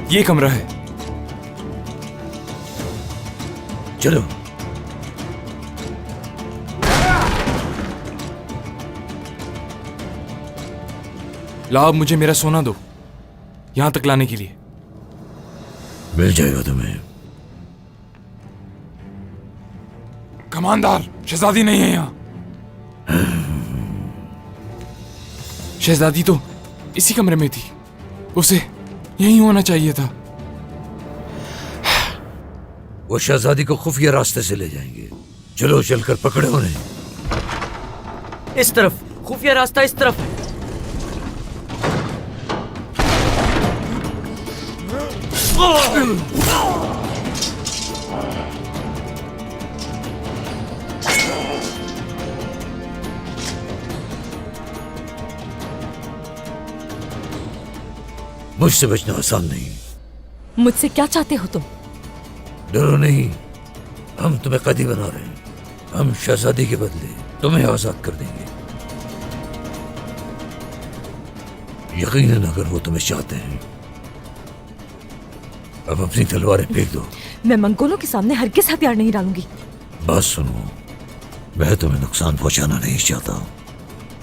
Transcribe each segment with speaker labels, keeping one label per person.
Speaker 1: ये कमरा है।
Speaker 2: चलो।
Speaker 1: लाओ, अब मुझे मेरा सोना दो यहां तक लाने के लिए।
Speaker 2: मिल जाएगा तुम्हें।
Speaker 1: कमांडर, शहजादी नहीं है यहाँ। शहजादी तो इसी कमरे में थी, उसे यहीं होना चाहिए था।
Speaker 2: वो शहजादी को खुफिया रास्ते से ले जाएंगे। चलो चलकर पकड़ो उन्हें।
Speaker 3: इस तरफ खुफिया रास्ता, इस तरफ है।
Speaker 2: मुझसे बचना आसान नहीं।
Speaker 4: मुझसे क्या चाहते हो तुम?
Speaker 2: डरो नहीं, हम तुम्हें कैदी बना रहे हैं। हम शहजादी के बदले तुम्हें आजाद कर देंगे। यकीनन अगर वो तुम्हें चाहते हैं। अब अपनी तलवारें फेंक दो।
Speaker 4: मैं मंगोलों के सामने हरगिज़ हथियार नहीं डालूंगी।
Speaker 2: बात सुनो, मैं तुम्हें नुकसान पहुंचाना नहीं चाहता,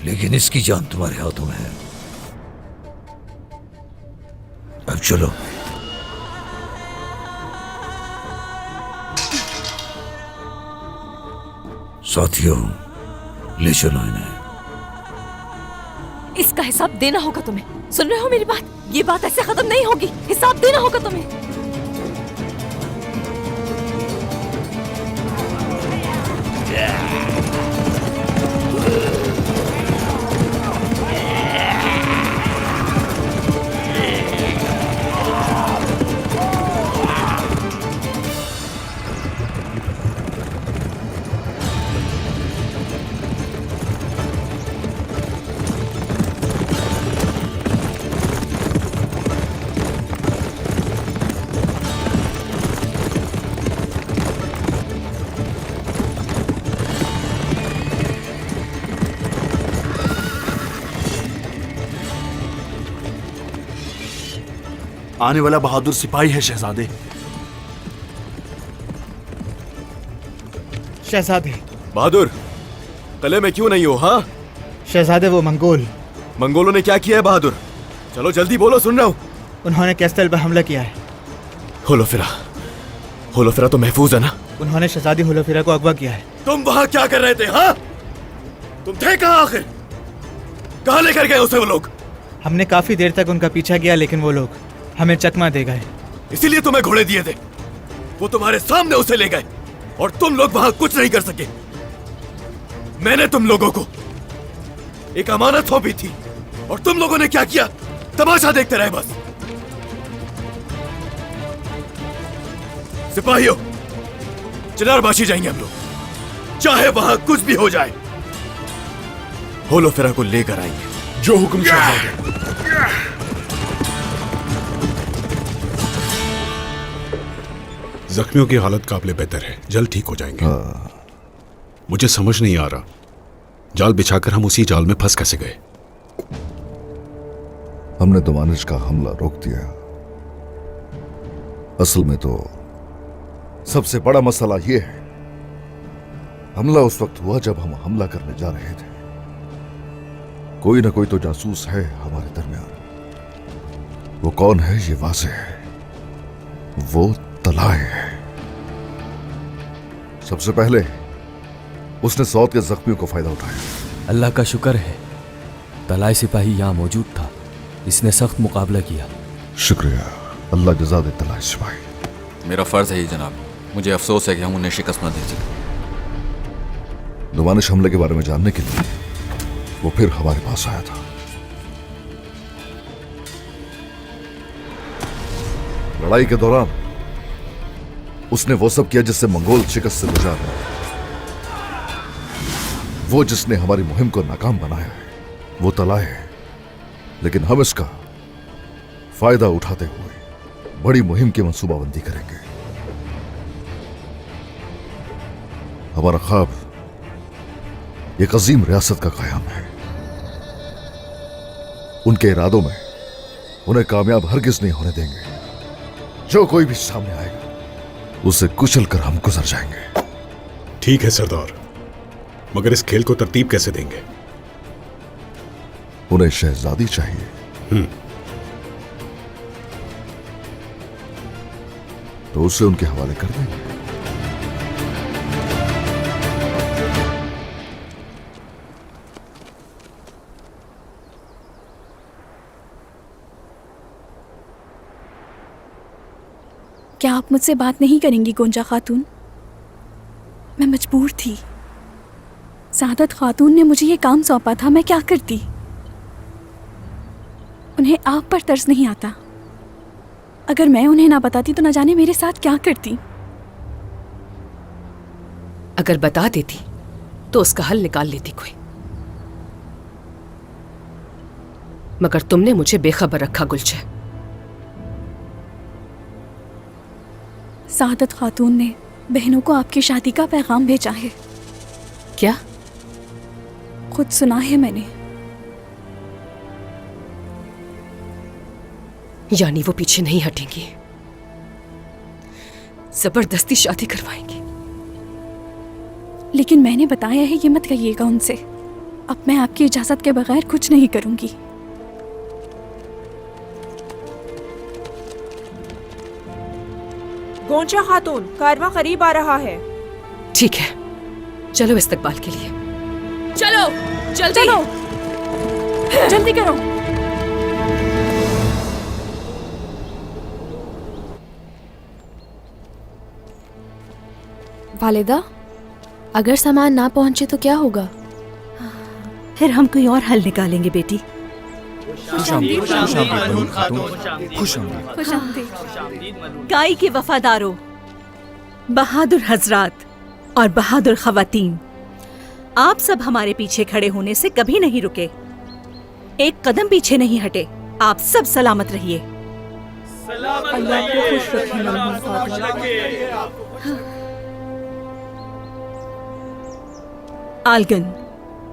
Speaker 2: लेकिन इसकी जान तुम्हारे हाथों में है। अब चलो। साथियों, ले चलो इन्हें।
Speaker 4: इसका हिसाब देना होगा तुम्हें। सुन रहे हो मेरी बात? ये बात ऐसे खत्म नहीं होगी। हिसाब देना होगा तुम्हें।
Speaker 5: आने वाला बहादुर सिपाही है शहजादे।
Speaker 6: शहजादे।
Speaker 5: बहादुर, कले में क्यों नहीं हो? हाँ
Speaker 6: शहजादे, वो
Speaker 5: मंगोलों ने क्या किया है बहादुर? चलो जल्दी बोलो, सुन रहा हूँ।
Speaker 6: उन्होंने कैस्टल पर हमला किया है।
Speaker 5: होलोफिरा तो महफूज है ना?
Speaker 6: उन्होंने शहजादी होलोफिरा को अगवा किया है।
Speaker 5: तुम वहां क्या कर रहे थे? हाँ, तुम थे कहाँ आखिर? कहाँ लेकर गए उसे वो लोग?
Speaker 6: हमने काफी देर तक उनका पीछा किया, लेकिन वो लोग हमें चकमा दे गए।
Speaker 5: इसीलिए तुम्हें घोड़े दिए थे। वो तुम्हारे सामने उसे ले गए और तुम लोग वहां कुछ नहीं कर सके। मैंने तुम लोगों को एक अमानत सौंपी थी और तुम लोगों ने क्या किया? तमाशा देखते रहे बस। सिपाहियों, चिनारबाशी जाएंगे हम लोग, चाहे वहां कुछ भी हो जाए। होलोफिरा को लेकर आएंगे। जो हुक्म शहजादे।
Speaker 7: जख्मियों की हालत काबिले बेहतर है, जल्द ठीक हो जाएंगे। मुझे समझ नहीं आ रहा, जाल बिछाकर हम उसी जाल में फंस कैसे गए?
Speaker 8: हमने दोमानिश का हमला रोक दिया। असल में तो सबसे बड़ा मसला यह है, हमला उस वक्त हुआ जब हम हमला करने जा रहे थे। कोई ना कोई तो जासूस है हमारे दरमियान। वो कौन है ये वाज़ेह है, वो तलाय है। सबसे पहले उसने सौद के जख्मियों को फायदा उठाया।
Speaker 3: अल्लाह का शुक्र है तलाय सिपाही यहाँ मौजूद था, इसने सख्त मुकाबला किया।
Speaker 8: शुक्रिया, अल्लाह जज़ा दे तलाय सिपाही।
Speaker 9: मेरा फर्ज है ये जनाब, मुझे अफसोस है कि हम उन्हें शिकस्त न दे सके।
Speaker 8: दोमानिश हमले के बारे में जानने के लिए वो फिर हमारे पास आया था। लड़ाई के दौरान उसने वो सब किया जिससे मंगोल शिकस्त से गुजार रहे। वो जिसने हमारी मुहिम को नाकाम बनाया है वो तलाय है, लेकिन हम इसका फायदा उठाते हुए बड़ी मुहिम की मंसूबाबंदी करेंगे। हमारा ख्वाब एक अजीम रियासत का क़याम है। उनके इरादों में उन्हें कामयाब हरगिज नहीं होने देंगे। जो कोई भी सामने आएगा उसे कुचल कर हम गुजर जाएंगे।
Speaker 7: ठीक है सरदार, मगर इस खेल को तरतीब कैसे देंगे?
Speaker 8: उन्हें शहजादी चाहिए तो उसे उनके हवाले कर देंगे।
Speaker 10: क्या आप मुझसे बात नहीं करेंगी गोंजा खातून? मैं मजबूर थी। सादत खातून ने मुझे ये काम सौंपा था, मैं क्या करती? उन्हें आप पर तरस नहीं आता। अगर मैं उन्हें ना बताती तो न जाने मेरे साथ क्या करती।
Speaker 4: अगर बता देती तो उसका हल निकाल लेती कोई, मगर तुमने मुझे बेखबर रखा गुलशन।
Speaker 10: सादत खातून ने बहनों को आपकी शादी का पैगाम भेजा है।
Speaker 4: क्या?
Speaker 10: खुद सुना है मैंने।
Speaker 4: यानी वो पीछे नहीं हटेंगी, जबरदस्ती शादी करवाएंगी।
Speaker 10: लेकिन मैंने बताया है ये मत कहिएगा उनसे। अब मैं आपकी इजाजत के बगैर कुछ नहीं करूंगी।
Speaker 11: गोंजा खातून, कारवां करीब आ रहा है।
Speaker 4: ठीक है, चलो इस्तकबाल के लिए। चलो जल्दी,
Speaker 10: चलो जल्दी करो।
Speaker 12: वालिदा, अगर सामान ना पहुंचे तो क्या होगा?
Speaker 11: फिर हम कोई और हल निकालेंगे बेटी। गाय के वफादारों, बहादुर हजरात और बहादुर खवातीन, आप सब हमारे पीछे खड़े होने से कभी नहीं रुके, एक कदम पीछे नहीं हटे। आप सब सलामत रहिए। अल्लाह को खुश रखे। आलगन,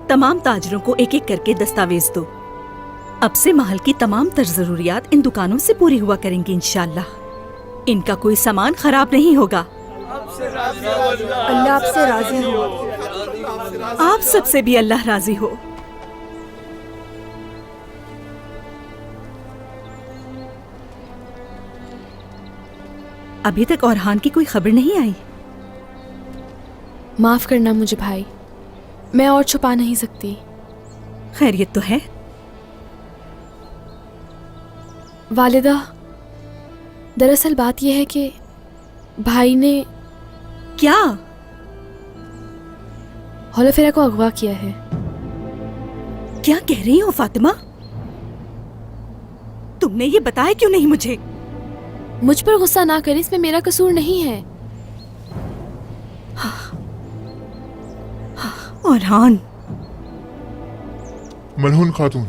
Speaker 11: तमाम ताजरों को एक एक करके दस्तावेज दो। अब से महल की तमाम तर जरूरियात इन दुकानों से पूरी हुआ करेंगी इंशाल्लाह। इनका कोई सामान खराब नहीं होगा।
Speaker 12: अल्लाह आपसे राजी हो।
Speaker 11: आप सबसे भी अल्लाह राजी हो। अभी तक औरहान की कोई खबर नहीं आई।
Speaker 12: माफ करना मुझे भाई, मैं और छुपा नहीं सकती।
Speaker 11: खैरियत तो है?
Speaker 12: वालिदा, दरअसल बात यह है कि भाई ने
Speaker 11: क्या
Speaker 12: हौलफेरा को अगवा किया है।
Speaker 11: क्या कह रही हो फातिमा? तुमने ये बताया क्यों नहीं मुझे?
Speaker 12: मुझ पर गुस्सा ना करें, इसमें मेरा कसूर नहीं है।
Speaker 11: औरहान,
Speaker 13: मलहून खातून,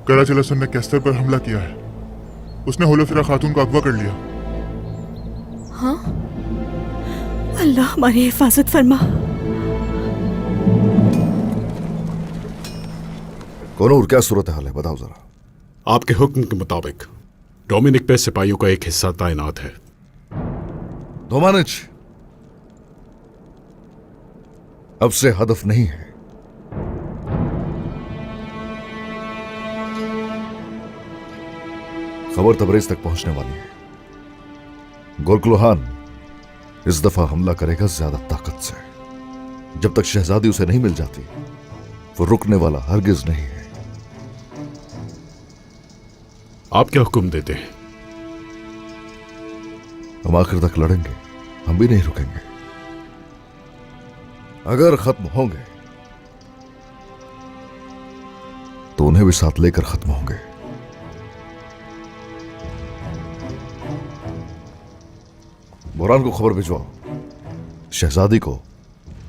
Speaker 13: कराची लसन ने कैस्टर पर हमला किया है। उसने होलोफिरा खातून को अगवा कर लिया।
Speaker 12: हाँ?
Speaker 11: अल्लाह हमारी हिफाजत फरमा।
Speaker 8: कौनूर, क्या सूरत हाल है, बताओ जरा।
Speaker 7: आपके हुक्म के मुताबिक डोमिनिक पे सिपाहियों का एक हिस्सा तैनात है।
Speaker 8: दोमानिच, अब से हदफ नहीं है। खबर तबरेज तक पहुंचने वाली है। गोरकलुहान इस दफा हमला करेगा ज्यादा ताकत से। जब तक शहजादी उसे नहीं मिल जाती वो रुकने वाला हरगिज नहीं है।
Speaker 7: आप क्या हुक्म देते हैं?
Speaker 8: हम आखिर तक लड़ेंगे, हम भी नहीं रुकेंगे। अगर खत्म होंगे तो उन्हें भी साथ लेकर खत्म होंगे। बुरहान को खबर भिजवाओ, शहजादी को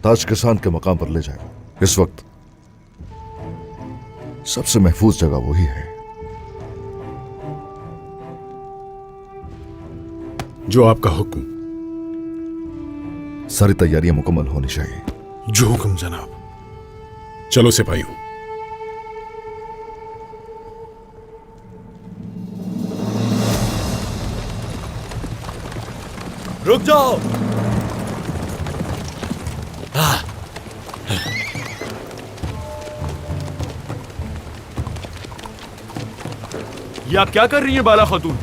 Speaker 8: ताज किसान के मकाम पर ले जाए। इस वक्त सबसे महफूज जगह वही है।
Speaker 7: जो आपका हुक्म।
Speaker 8: सारी तैयारियां मुकम्मल होनी चाहिए।
Speaker 7: जो हुक्म जनाब। चलो सिपाहियों।
Speaker 5: रुक जाओ।
Speaker 14: ये आप क्या कर रही हैं बाला खातून?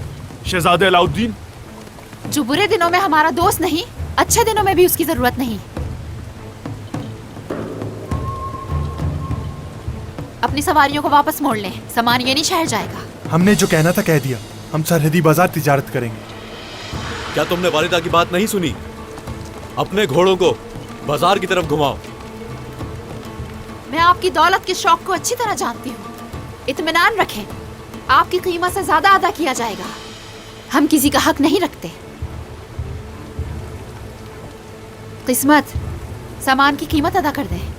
Speaker 14: शहजादे अलाउद्दीन
Speaker 15: जो बुरे दिनों में हमारा दोस्त नहीं, अच्छे दिनों में भी उसकी जरूरत नहीं। अपनी सवारियों को वापस मोड़ लें, सामान ये नहीं शहर जाएगा।
Speaker 13: हमने जो कहना था कह दिया, हम सरहदी बाजार तिजारत करेंगे।
Speaker 5: क्या तुमने वालिदा की बात नहीं सुनी? अपने घोड़ों को बाजार की तरफ घुमाओ।
Speaker 15: मैं आपकी दौलत के शौक को अच्छी तरह जानती हूँ। इत्मीनान रखें, आपकी कीमत से ज्यादा अदा किया जाएगा। हम किसी का हक नहीं रखते। किस्मत, सामान की कीमत अदा कर दें।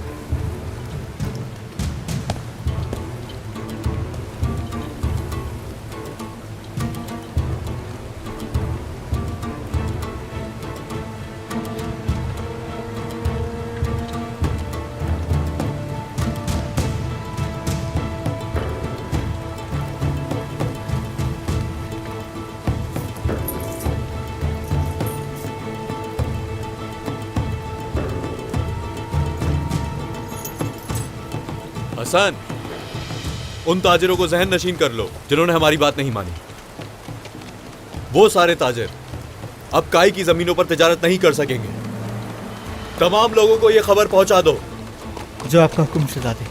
Speaker 5: हसन, उन ताजिरों को जहन नशीन कर लो जिन्होंने हमारी बात नहीं मानी। वो सारे ताजिर अब काई की जमीनों पर तिजारत नहीं कर सकेंगे। तमाम लोगों को यह खबर पहुंचा दो।
Speaker 6: जो आपका हुक्म शहजादे।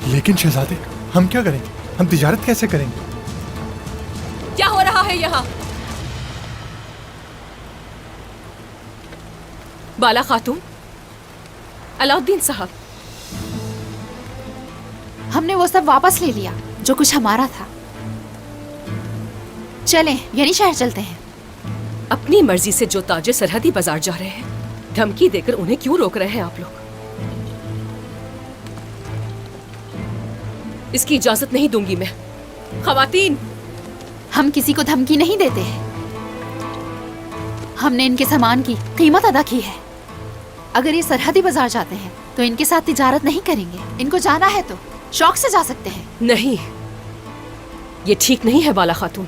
Speaker 13: लेकिन शहजादे, हम क्या करेंगे? हम तिजारत कैसे करेंगे?
Speaker 4: क्या हो रहा है यहाँ? बाला खातून, अलाउद्दीन साहब,
Speaker 15: हमने वो सब वापस ले लिया जो कुछ हमारा था। चलें, यानी शहर चलते हैं।
Speaker 4: अपनी मर्जी से जो ताजिर सरहदी बाजार जा रहे हैं, धमकी देकर उन्हें क्यों रोक रहे हैं आप लोग? इसकी इजाजत नहीं दूंगी मैं। खवातीन,
Speaker 15: हम किसी को धमकी नहीं देते हैं। हमने इनके सामान की कीमत अदा की है। अगर ये सरहदी बाजार जाते हैं तो इनके साथ तिजारत नहीं करेंगे। इनको जाना है तो शौक से जा सकते हैं।
Speaker 4: नहीं, ये ठीक नहीं है बाला खातून।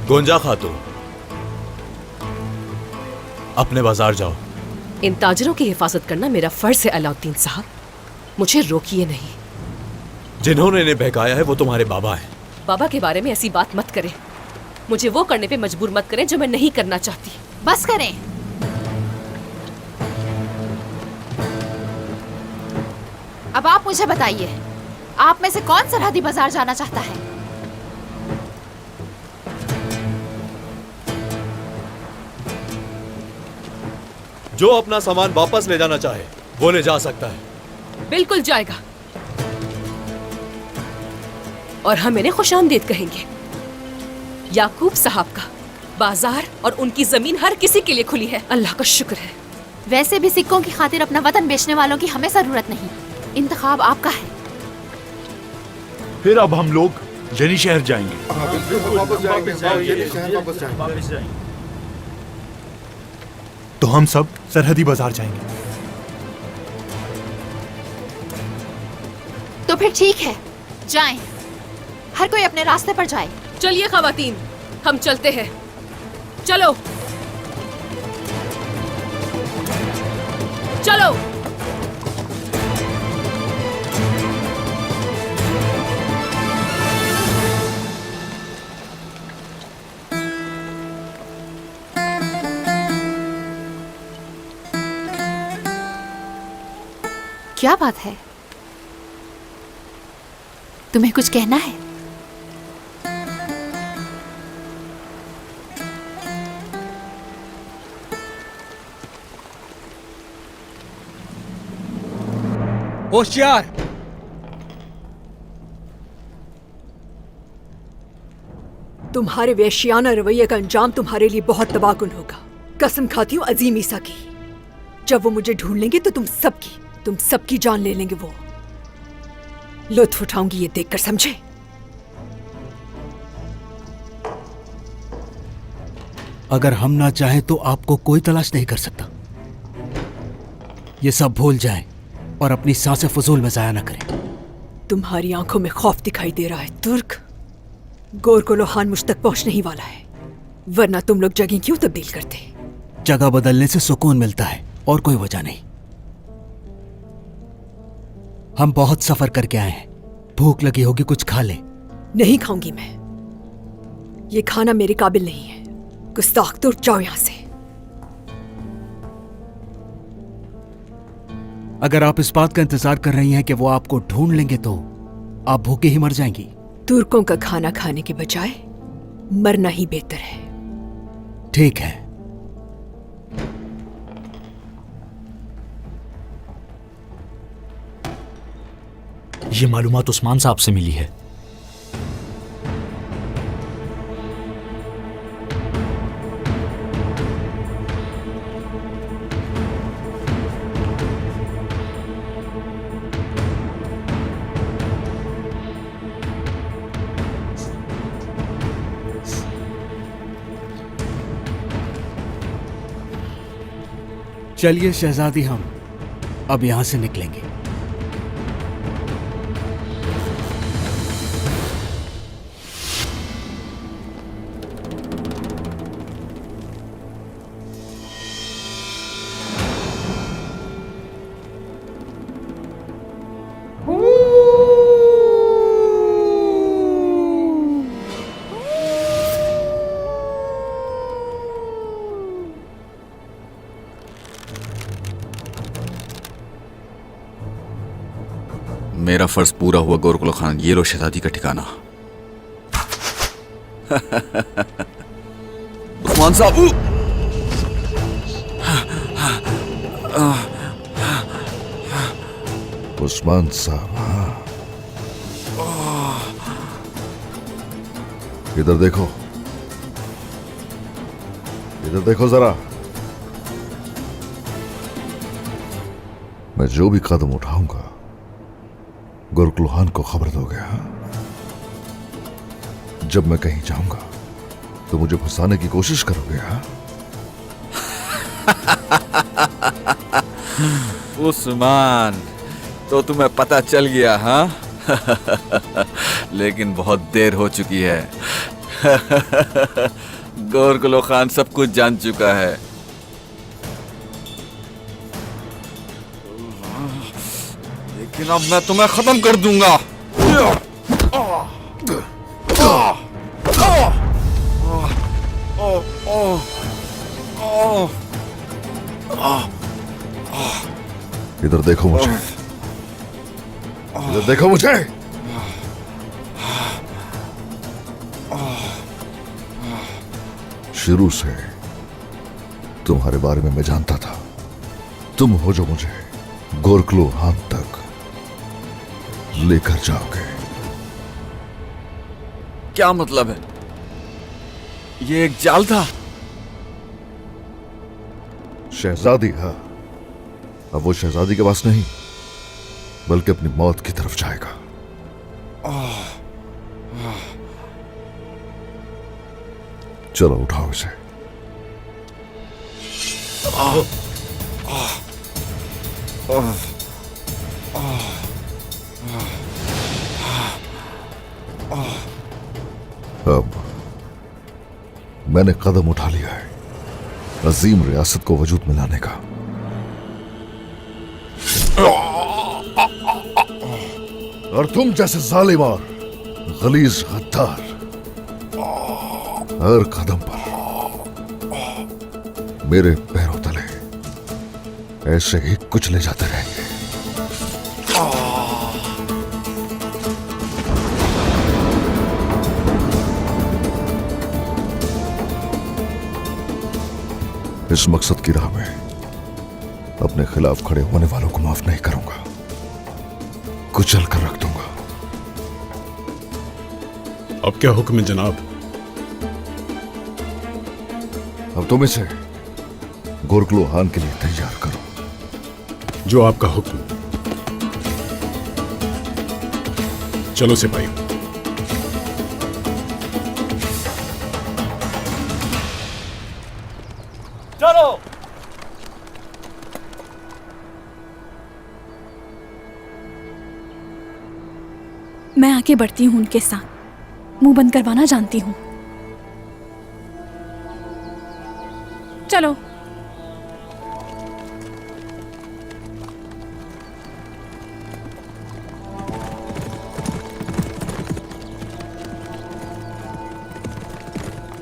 Speaker 5: गोंजा खातून, अपने बाजार जाओ।
Speaker 4: इन ताजिरों की हिफाजत करना मेरा फर्ज है अलाउद्दीन साहब, मुझे रोकिए नहीं।
Speaker 5: जिन्होंने इन्हें बहकाया है वो तुम्हारे बाबा हैं।
Speaker 4: बाबा के बारे में ऐसी बात मत करें। मुझे वो करने पे मजबूर मत करें जो मैं नहीं करना चाहती।
Speaker 15: बस करें। अब आप मुझे बताइए, आप में से कौन सरहदी बाजार जाना चाहता है?
Speaker 5: जो अपना सामान वापस ले जाना चाहे वो ले जा सकता है।
Speaker 4: बिल्कुल जाएगा, और हम इन्हें खुशामदीद कहेंगे। याकूब साहब का बाजार और उनकी जमीन हर किसी के लिए खुली है। अल्लाह का शुक्र है।
Speaker 15: वैसे भी सिक्कों की खातिर अपना वतन बेचने वालों की हमें जरूरत नहीं। इंतखाब आपका है।
Speaker 14: फिर अब हम लोग जनी शहर जाएंगे।
Speaker 13: तो हम सब सरहदी बाजार जाएंगे।
Speaker 15: तो फिर ठीक है, जाएं। हर कोई अपने रास्ते पर जाए।
Speaker 4: चलिए खवातीन, हम चलते हैं। चलो चलो।
Speaker 15: क्या बात है? तुम्हें कुछ कहना है?
Speaker 6: होशियार!
Speaker 16: तुम्हारे वैश्याना रवैये का अंजाम तुम्हारे लिए बहुत तबाहकुन होगा। कसम खाती हूँ अजीम ईसा की। जब वो मुझे ढूंढ लेंगे तो तुम सबकी जान ले लेंगे। वो लुत्फ उठाऊंगी ये देखकर, समझे?
Speaker 17: अगर हम ना चाहें तो आपको कोई तलाश नहीं कर सकता। ये सब भूल जाएं और अपनी सांसें फजूल में जाया ना करें।
Speaker 16: तुम्हारी आंखों में खौफ दिखाई दे रहा है तुर्क। गोरकुलो खान मुझ तक पहुंचने ही वाला है, वरना तुम लोग जगह क्यों तब्दील करते?
Speaker 17: जगह बदलने से सुकून मिलता है और कोई वजह नहीं। हम बहुत सफर करके आए हैं, भूख लगी होगी, कुछ खा लें।
Speaker 16: नहीं खाऊंगी मैं, ये खाना मेरे काबिल नहीं है। गुस्ताख, तो उठ जाओ यहां से।
Speaker 17: अगर आप इस बात का इंतजार कर रही हैं कि वो आपको ढूंढ लेंगे तो आप भूखे ही मर जाएंगी।
Speaker 16: तुर्कों का खाना खाने के बजाय मरना ही बेहतर है।
Speaker 17: ठीक है,
Speaker 18: ये मालूमात उस्मान साहब से मिली है।
Speaker 17: चलिए शहजादी, हम अब यहां से निकलेंगे।
Speaker 9: मेरा फर्ज पूरा हुआ गोरकुल खान। ये लो शहजादी का ठिकाना। उस्मान साहब,
Speaker 8: उस्मान साहब, इधर देखो, इधर देखो जरा। मैं जो भी कदम उठाऊंगा गोरकुल खान को खबर दोगे? हाँ, जब मैं कहीं जाऊंगा तो मुझे फंसाने की कोशिश करोगे? हाँ,
Speaker 9: उस्मान, तो तुम्हें पता चल गया? हाँ लेकिन बहुत देर हो चुकी है। गोरकुल खान सब कुछ जान चुका है। लेकिन अब मैं तुम्हें खत्म कर दूंगा।
Speaker 8: इधर देखो मुझे, इधर देखो मुझे। शुरू से तुम्हारे बारे में मैं जानता था। तुम हो जो मुझे गोरकुल खान तक लेकर जाओगे।
Speaker 9: क्या मतलब है? ये एक जाल था?
Speaker 8: शहजादी, हाँ, अब वो शहजादी के पास नहीं बल्कि अपनी मौत की तरफ जाएगा। चलो उठाओ इसे। अब मैंने कदम उठा लिया है अजीम रियासत को वजूद में लाने का। और तुम जैसे जालिम और गलीज गद्दार हर कदम पर मेरे पैरों तले ऐसे ही कुचले जाते रहेंगे। इस मकसद की राह में अपने खिलाफ खड़े होने वालों को माफ नहीं करूंगा, कुचल कर रख दूंगा।
Speaker 7: अब क्या हुक्म है जनाब?
Speaker 8: अब तुम इसे गोरकुल खान के लिए तैयार करो।
Speaker 7: जो आपका हुक्म। चलो सिपाही।
Speaker 18: चलो।
Speaker 10: मैं आगे बढ़ती हूँ उनके साथ। मुंह बंद करवाना जानती हूँ। चलो।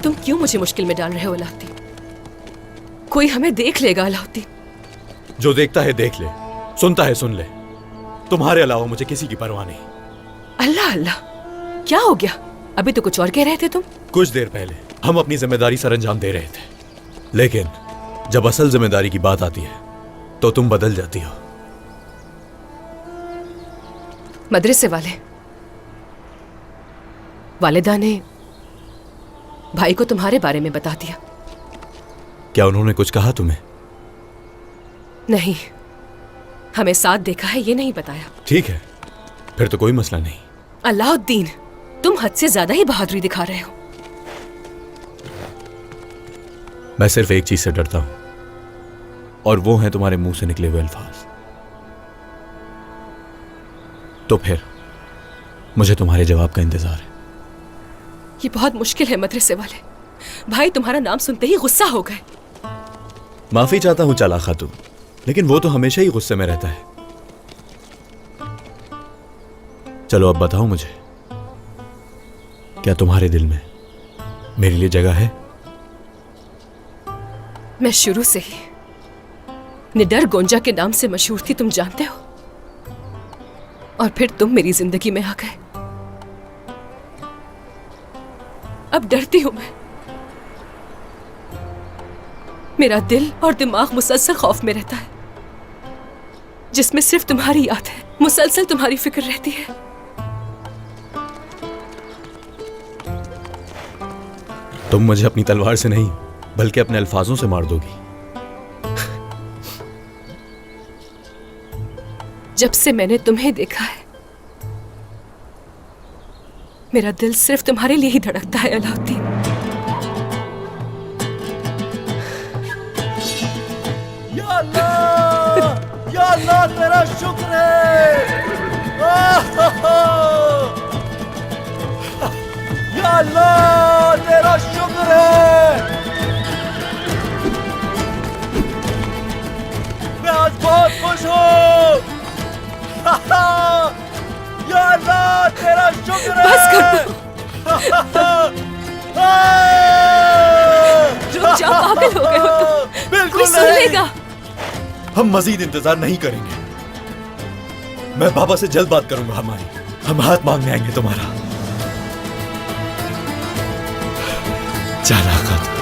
Speaker 4: तुम क्यों मुझे मुश्किल में डाल रहे हो अलाउद्दीन? कोई हमें देख लेगा अलाउद्दीन।
Speaker 5: जो देखता है देख ले, सुनता है सुन ले। तुम्हारे अलावा मुझे किसी की परवाह नहीं।
Speaker 4: अल्लाह अल्लाह, क्या हो गया? अभी तो कुछ और कह रहे थे तुम।
Speaker 5: कुछ देर पहले हम अपनी जिम्मेदारी सर अंजाम दे रहे थे, लेकिन जब असल जिम्मेदारी की बात आती है तो तुम बदल जाती हो।
Speaker 4: मदरसे वालिदा ने भाई को तुम्हारे बारे में बता दिया।
Speaker 5: क्या उन्होंने कुछ कहा तुम्हें?
Speaker 4: नहीं, हमें साथ देखा है ये नहीं बताया।
Speaker 5: ठीक है, फिर तो कोई मसला नहीं।
Speaker 4: अलाउद्दीन, तुम हद से ज्यादा ही बहादुरी दिखा रहे हो।
Speaker 5: मैं सिर्फ एक चीज से डरता हूं, और वो है तुम्हारे मुंह से निकले हुए अल्फाज। तो फिर मुझे तुम्हारे जवाब का इंतजार है।
Speaker 4: ये बहुत मुश्किल है मदरसे वाले। भाई तुम्हारा नाम सुनते ही गुस्सा हो गए।
Speaker 5: माफी चाहता हूं चाला खातून, लेकिन वो तो हमेशा ही गुस्से में रहता है। चलो अब बताओ मुझे, क्या तुम्हारे दिल में मेरे लिए जगह है?
Speaker 4: मैं शुरू से ही निडर गोंजा के नाम से मशहूर थी, तुम जानते हो। और फिर तुम मेरी जिंदगी में आ गए। अब डरती हूं मैं। मेरा दिल और दिमाग मुसलसल खौफ में रहता है, जिसमें सिर्फ तुम्हारी याद है। मुसलसल तुम्हारी फिक्र रहती है।
Speaker 5: तुम मुझे अपनी तलवार से नहीं बल्कि अपने अल्फाजों से मार दोगी।
Speaker 4: जब से मैंने तुम्हें देखा है, मेरा दिल सिर्फ तुम्हारे लिए ही धड़कता है अलाउद्दीन।
Speaker 19: या अल्लाह तेरा शुक्र है। या अल्लाह तेरा शुक्र है। मैं आज बहुत खुश हूँ। या अल्लाह तेरा शुक्र है।
Speaker 4: बस कर दो। रुक जाओ, पागल हो गए हो तुम।
Speaker 5: बिल्कुल
Speaker 4: कोई सुन लेगा।
Speaker 5: हम मजीद इंतजार नहीं करेंगे। मैं बाबा से जल्द बात करूंगा हमारी। हम हाथ मांगने आएंगे तुम्हारा। चाला खातून।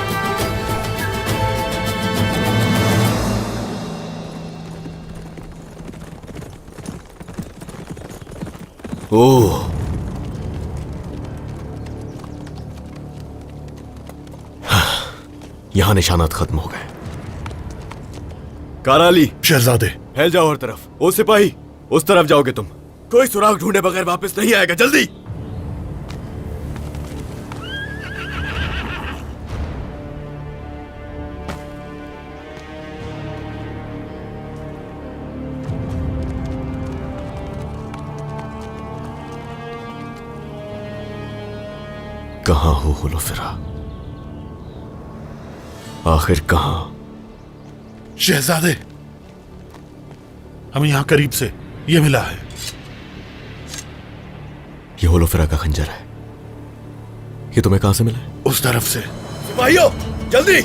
Speaker 5: ओह, यहां निशानात खत्म हो गए। काराली,
Speaker 13: शहजादे,
Speaker 5: फैल जाओ हर तरफ। ओ सिपाही, उस तरफ जाओगे तुम। कोई सुराग ढूंढे बगैर वापस नहीं आएगा। जल्दी। कहां हो हुलफिरा? आखिर कहां?
Speaker 13: शहजादे, हमें यहाँ करीब से ये मिला है।
Speaker 5: ये हुलफिरा का खंजर है। ये तुम्हें कहां से मिला है?
Speaker 13: उस तरफ से।
Speaker 5: सिपाहियों, जल्दी।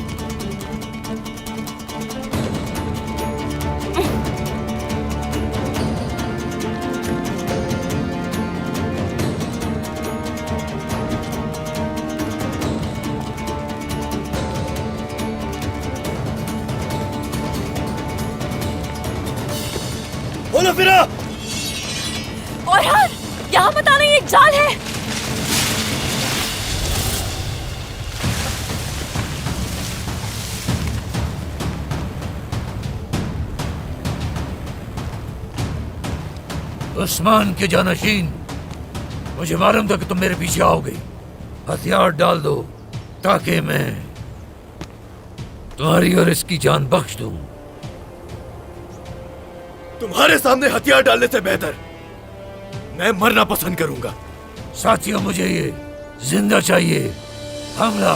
Speaker 5: हुलफिरा!
Speaker 10: औरहान, यहाँ मत आना, ये एक जाल है।
Speaker 2: उस्मान के जानशीन, मुझे मालूम था कि तुम मेरे पीछे आओगे। हथियार डाल दो ताकि मैं तुम्हारी और इसकी जान बख्श दूं।
Speaker 5: तुम्हारे सामने हथियार डालने से बेहतर मैं मरना पसंद करूंगा।
Speaker 2: साथियों, मुझे ये जिंदा चाहिए। हमला।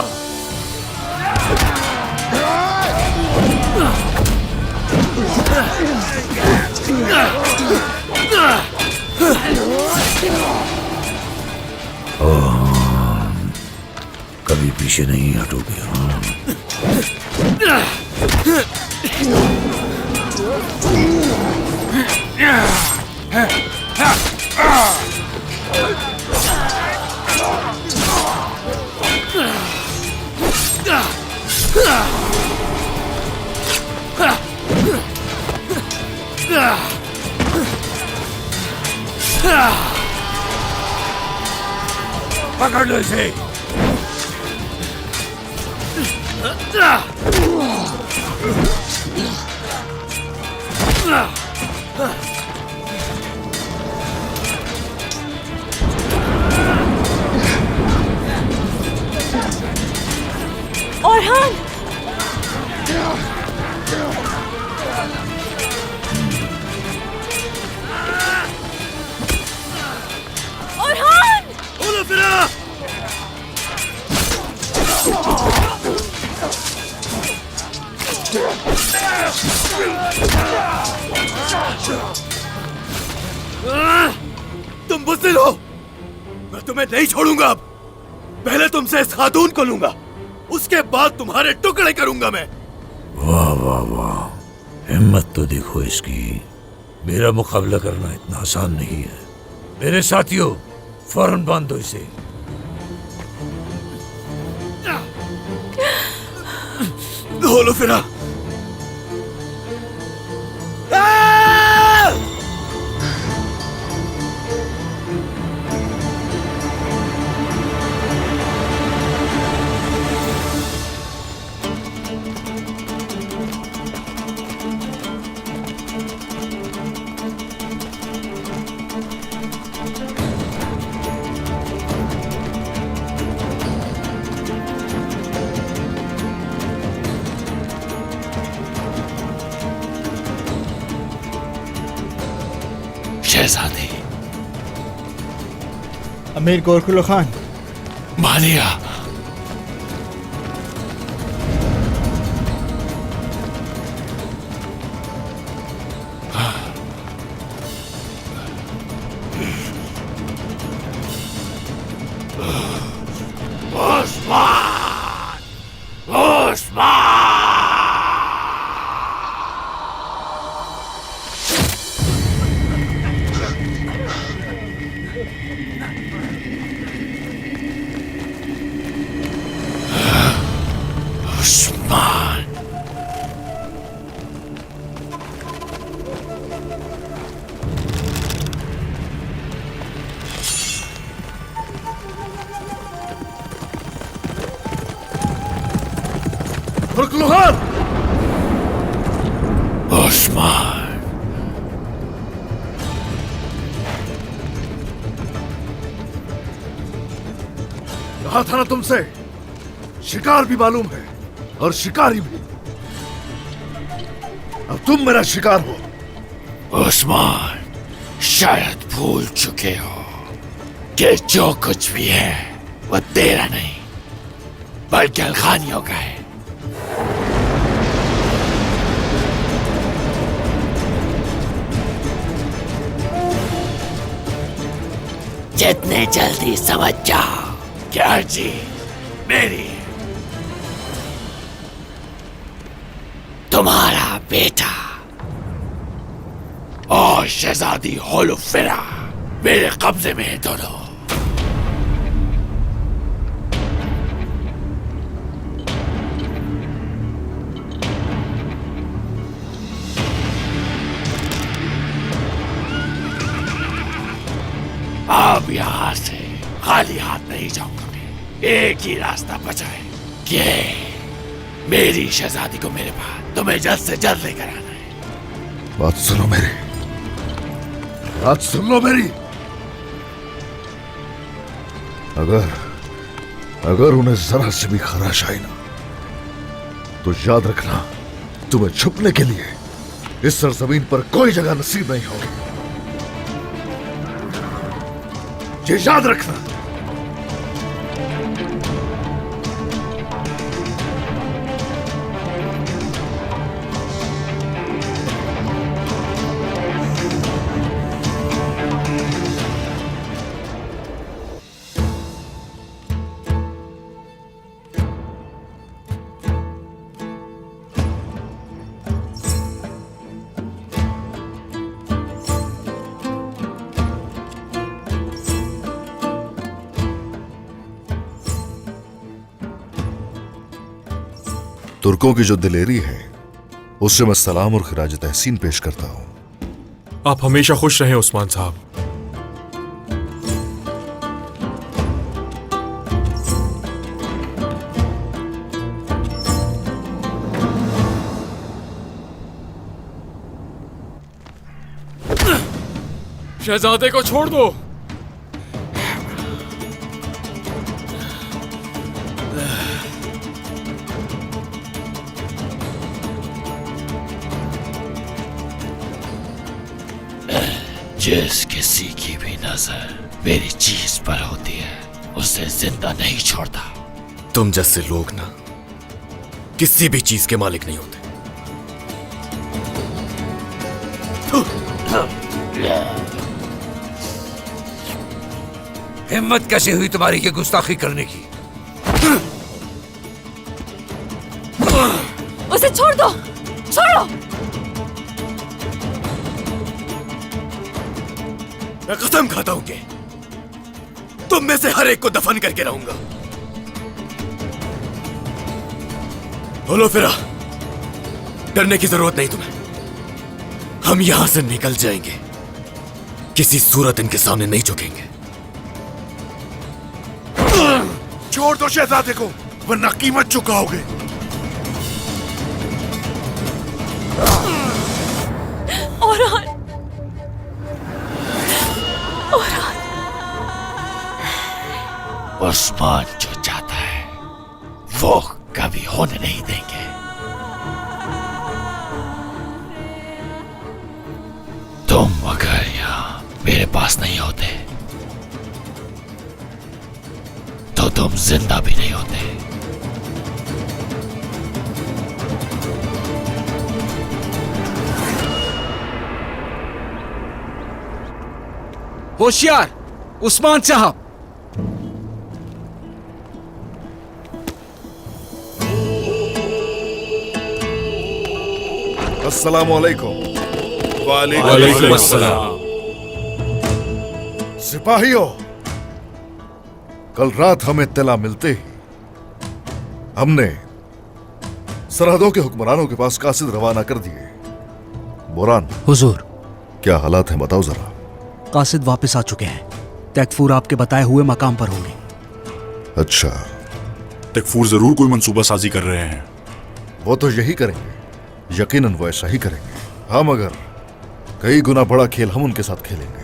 Speaker 2: कभी पीछे नहीं हटोगे। पकड़ लो इसे।
Speaker 11: ओरहान! ओरहान!
Speaker 5: ओलोफेरा! तुम बुज़दिल हो। मैं तुम्हें नहीं छोड़ूंगा अब। पहले तुमसे इस खातून को लूंगा, उसके बाद तुम्हारे टुकड़े करूंगा मैं।
Speaker 2: वाह वाह वाह, हिम्मत तो देखो इसकी। मेरा मुकाबला करना इतना आसान नहीं है। मेरे साथियों, फौरन बांध दो इसे।
Speaker 5: ओलोफेरा!
Speaker 1: शहजादी।
Speaker 6: अमीर गोरखुल खान।
Speaker 1: मालिया।
Speaker 2: ओस्मान!
Speaker 8: कहा था ना तुमसे, शिकार भी मालूम है और शिकारी भी। अब तुम मेरा शिकार हो।
Speaker 1: ओस्मान, शायद भूल चुके हो कि जो कुछ भी है वो तेरा नहीं बल्कि अलखानियों का है। जितने जल्दी समझ जाओ कि अर्जी मेरी, तुम्हारा बेटा और शहजादी होलोफेरा मेरे कब्जे में है दोनों। अब यहां से खाली हाथ नहीं जाऊंगा मैं। एक ही रास्ता बचा है कि मेरी शहजादी को मेरे पास तुम्हें जल्द से जल्द लेकर आना है।
Speaker 8: बात सुनो मेरी, बात सुन लो मेरी। अगर उन्हें जरा से भी खराश आई ना, तो याद रखना तुम्हें छुपने के लिए इस सरजमीन पर कोई जगह नसीब नहीं होगी। ये याद रखना। तुर्कों की जो दिलेरी है उससे मैं सलाम और खिराज तहसीन पेश करता हूं।
Speaker 20: आप हमेशा खुश रहें उस्मान साहब।
Speaker 14: शहजादे को छोड़ दो।
Speaker 1: जिस किसी की भी नजर मेरी चीज पर होती है उसे जिंदा नहीं छोड़ता।
Speaker 5: तुम जैसे लोग ना किसी भी चीज के मालिक नहीं होते।
Speaker 2: हिम्मत कैसे हुई तुम्हारी ये गुस्ताखी करने की?
Speaker 4: उसे छोड़ दो, छोड़ो।
Speaker 5: मैं कसम खाता हूं कि तुम में से हर एक को दफन करके रहूंगा। बोलो फिर, डरने की जरूरत नहीं तुम्हें। हम यहां से निकल जाएंगे, किसी सूरत इनके सामने नहीं झुकेंगे।
Speaker 13: छोड़ दो शहजादे को, वरना कीमत चुकाओगे।
Speaker 4: Ouran, Ouran.
Speaker 1: उस्मान जो चाहता है वो कभी होने नहीं देंगे। तुम अगर यहाँ मेरे पास नहीं होते तो तुम जिंदा भी नहीं होते।
Speaker 17: होशियार उस्मान साहब।
Speaker 8: अस्सलामु अलैकुम।
Speaker 20: वालेकुम अस्सलाम।
Speaker 8: सिपाहियों, कल रात हमें इत्तला मिलते ही हमने सरहदों के हुक्मरानों के पास कासिद रवाना कर दिए। बोरान,
Speaker 17: हुजूर,
Speaker 8: क्या हालात हैं बताओ जरा।
Speaker 17: कासिद वापस आ चुके हैं। तकफूर आपके बताए हुए मकाम पर होंगे।
Speaker 8: अच्छा,
Speaker 13: तकफूर जरूर कोई मंसूबा साजी कर रहे हैं।
Speaker 8: वो तो यही करेंगे, यकीनन वो ऐसा ही करेंगे। हम अगर कई गुना बड़ा खेल हम उनके साथ खेलेंगे।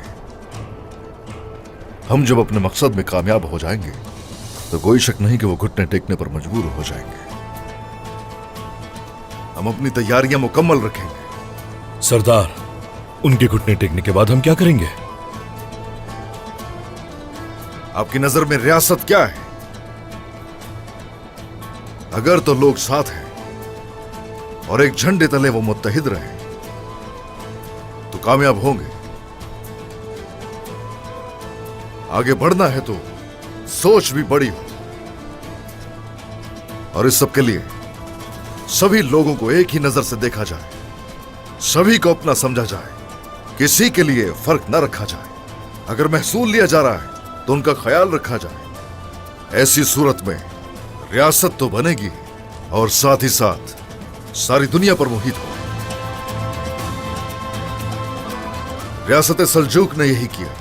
Speaker 8: हम जब अपने मकसद में कामयाब हो जाएंगे तो कोई शक नहीं कि वो घुटने टेकने पर मजबूर हो जाएंगे। हम अपनी तैयारियां मुकम्मल रखेंगे।
Speaker 2: सरदार, उनके घुटने टेकने के बाद हम क्या करेंगे?
Speaker 8: आपकी नजर में रियासत क्या है? अगर तो लोग साथ हैं और एक झंडे तले वो मुत्तहिद रहे तो कामयाब होंगे। आगे बढ़ना है तो सोच भी बड़ी हो, और इस सब के लिए सभी लोगों को एक ही नजर से देखा जाए, सभी को अपना समझा जाए, किसी के लिए फर्क न रखा जाए। अगर महसूल लिया जा रहा है तो उनका ख्याल रखा जाए। ऐसी सूरत में रियासत तो बनेगी और साथ ही साथ सारी दुनिया पर मुहित हो। रियासत सल्जूक ने यही किया,